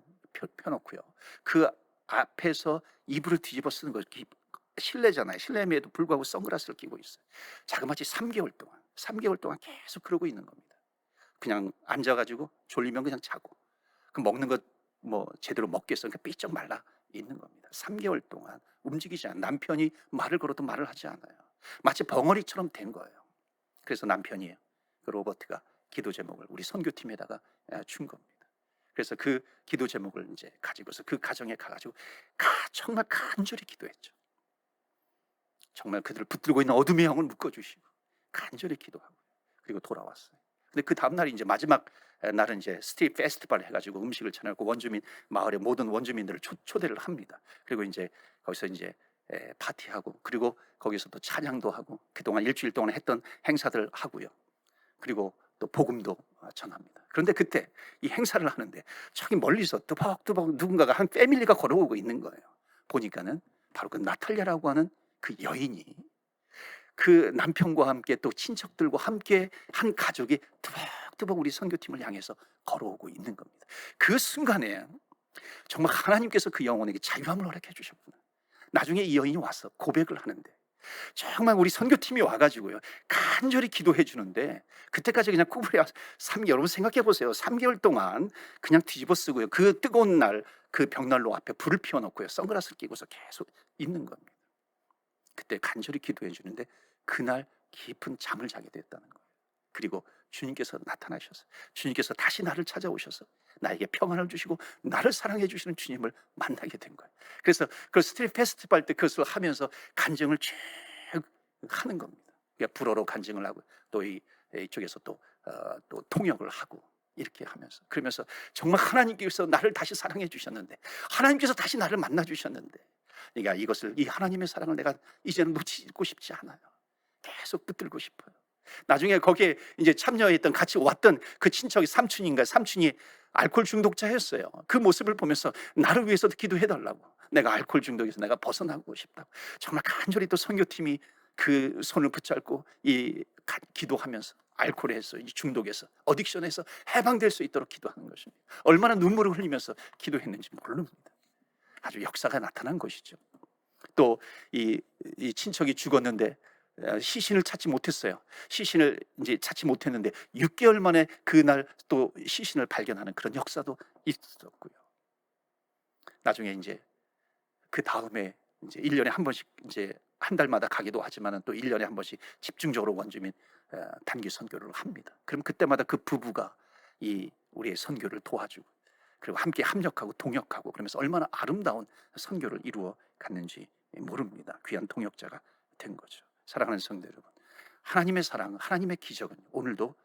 펴놓고요. 그 앞에서 이불을 뒤집어 쓰는 거, 실내잖아요. 실내임에도 불구하고 선글라스를 끼고 있어요. 자그마치 3개월 동안 계속 그러고 있는 겁니다. 그냥 앉아가지고 졸리면 그냥 자고, 그 먹는 것 뭐 제대로 먹겠어. 그러니까 삐쩍 말라 있는 겁니다. 3개월 동안 움직이지 않아요. 남편이 말을 걸어도 말을 하지 않아요. 마치 벙어리처럼 된 거예요. 그래서 남편이, 그 로버트가 기도 제목을 우리 선교팀에다가 준 겁니다. 그래서 그 기도 제목을 이제 가지고서 그 가정에 가가지고 정말 간절히 기도했죠. 정말 그들을 붙들고 있는 어둠의 영을 묶어주시고 간절히 기도하고, 그리고 돌아왔어요. 근데 그 다음날 이제 마지막 날은 이제 스트리트 페스티벌 해가지고 음식을 차려놓고 원주민, 마을의 모든 원주민들을 초대를 합니다. 그리고 이제 거기서 이제 파티하고, 그리고 거기서 또 찬양도 하고, 그동안 일주일 동안 했던 행사들을 하고요. 그리고 또 복음도 전합니다. 그런데 그때 이 행사를 하는데 저기 멀리서 뚜벅뚜벅 누군가가, 한 패밀리가 걸어오고 있는 거예요. 보니까는 바로 그 나탈리아라고 하는 그 여인이 그 남편과 함께 또 친척들과 함께 한 가족이 뚜벅뚜벅 우리 선교팀을 향해서 걸어오고 있는 겁니다. 그 순간에 정말 하나님께서 그 영혼에게 자유함을 허락해 주셨구나. 나중에 이 여인이 와서 고백을 하는데, 정말 우리 선교팀이 와가지고요 간절히 기도해 주는데, 그때까지 그냥 꾸부려 여러분 생각해 보세요. 3개월 동안 그냥 뒤집어 쓰고요, 그 뜨거운 날 그 벽난로 앞에 불을 피워놓고요 선글라스를 끼고서 계속 있는 겁니다. 그때 간절히 기도해 주는데 그날 깊은 잠을 자게 됐다는 거예요. 그리고 주님께서 나타나셔서, 주님께서 다시 나를 찾아오셔서 나에게 평안을 주시고 나를 사랑해 주시는 주님을 만나게 된 거예요. 그래서 그 스트리트 페스티벌 때 그것을 하면서 간증을 쭉 하는 겁니다. 그러니까 불어로 간증을 하고, 또 이쪽에서 또 통역을 하고, 이렇게 하면서, 그러면서 정말 하나님께서 나를 다시 사랑해 주셨는데, 하나님께서 다시 나를 만나 주셨는데, 그러니까 이 하나님의 사랑을 내가 이제는 놓치고 싶지 않아요. 계속 붙들고 싶어요. 나중에 거기에 이제 참여했던, 같이 왔던 그 친척이 삼촌이 알코올 중독자였어요. 그 모습을 보면서 나를 위해서도 기도해 달라고, 내가 알코올 중독에서 내가 벗어나고 싶다고, 정말 간절히 또 선교팀이 그 손을 붙잡고 기도하면서 알코올에서, 이 중독에서, 어딕션에서 해방될 수 있도록 기도하는 것입니다. 얼마나 눈물을 흘리면서 기도했는지 모릅니다. 아주 역사가 나타난 것이죠. 또 이 친척이 죽었는데 시신을 찾지 못했어요. 시신을 이제 찾지 못했는데 6개월 만에 그날 또 시신을 발견하는 그런 역사도 있었고요. 나중에 이제 그 다음에 이제 1년에 한 번씩, 이제 한 달마다 가기도 하지만은 또 1년에 한 번씩 집중적으로 원주민 단기 선교를 합니다. 그럼 그때마다 그 부부가 우리의 선교를 도와주고, 그리고 함께 합력하고 동역하고, 그러면서 얼마나 아름다운 선교를 이루어 갔는지 모릅니다. 귀한 동역자가 된 거죠. 사랑하는 성도 여러분, 하나님의 사랑, 하나님의 기적은 오늘도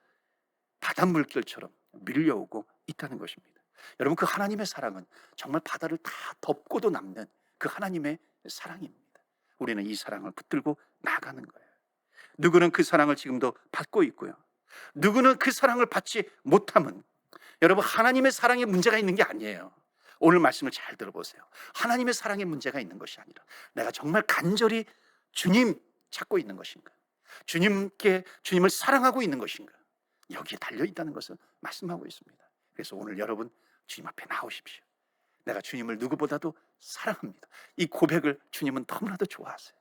바닷물결처럼 밀려오고 있다는 것입니다. 여러분, 그 하나님의 사랑은 정말 바다를 다 덮고도 남는 그 하나님의 사랑입니다. 우리는 이 사랑을 붙들고 나가는 거예요. 누구는 그 사랑을 지금도 받고 있고요, 누구는 그 사랑을 받지 못함은, 여러분, 하나님의 사랑에 문제가 있는 게 아니에요. 오늘 말씀을 잘 들어보세요. 하나님의 사랑에 문제가 있는 것이 아니라 내가 정말 간절히 주님 찾고 있는 것인가, 주님을 사랑하고 있는 것인가, 여기에 달려있다는 것을 말씀하고 있습니다. 그래서 오늘 여러분 주님 앞에 나오십시오. 내가 주님을 누구보다도 사랑합니다. 이 고백을 주님은 너무나도 좋아하세요.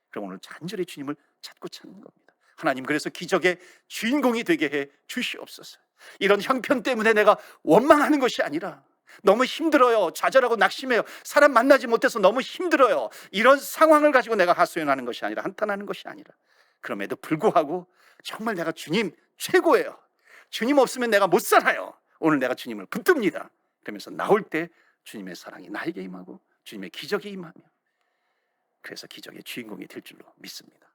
그럼 오늘 간절히 주님을 찾고 찾는 겁니다. 하나님, 그래서 기적의 주인공이 되게 해 주시옵소서. 이런 형편 때문에 내가 원망하는 것이 아니라, 너무 힘들어요, 좌절하고 낙심해요, 사람 만나지 못해서 너무 힘들어요, 이런 상황을 가지고 내가 하소연하는 것이 아니라, 한탄하는 것이 아니라, 그럼에도 불구하고 정말 내가 주님 최고예요, 주님 없으면 내가 못 살아요, 오늘 내가 주님을 붙듭니다. 그러면서 나올 때 주님의 사랑이 나에게 임하고 주님의 기적이 임하며, 그래서 기적의 주인공이 될 줄로 믿습니다.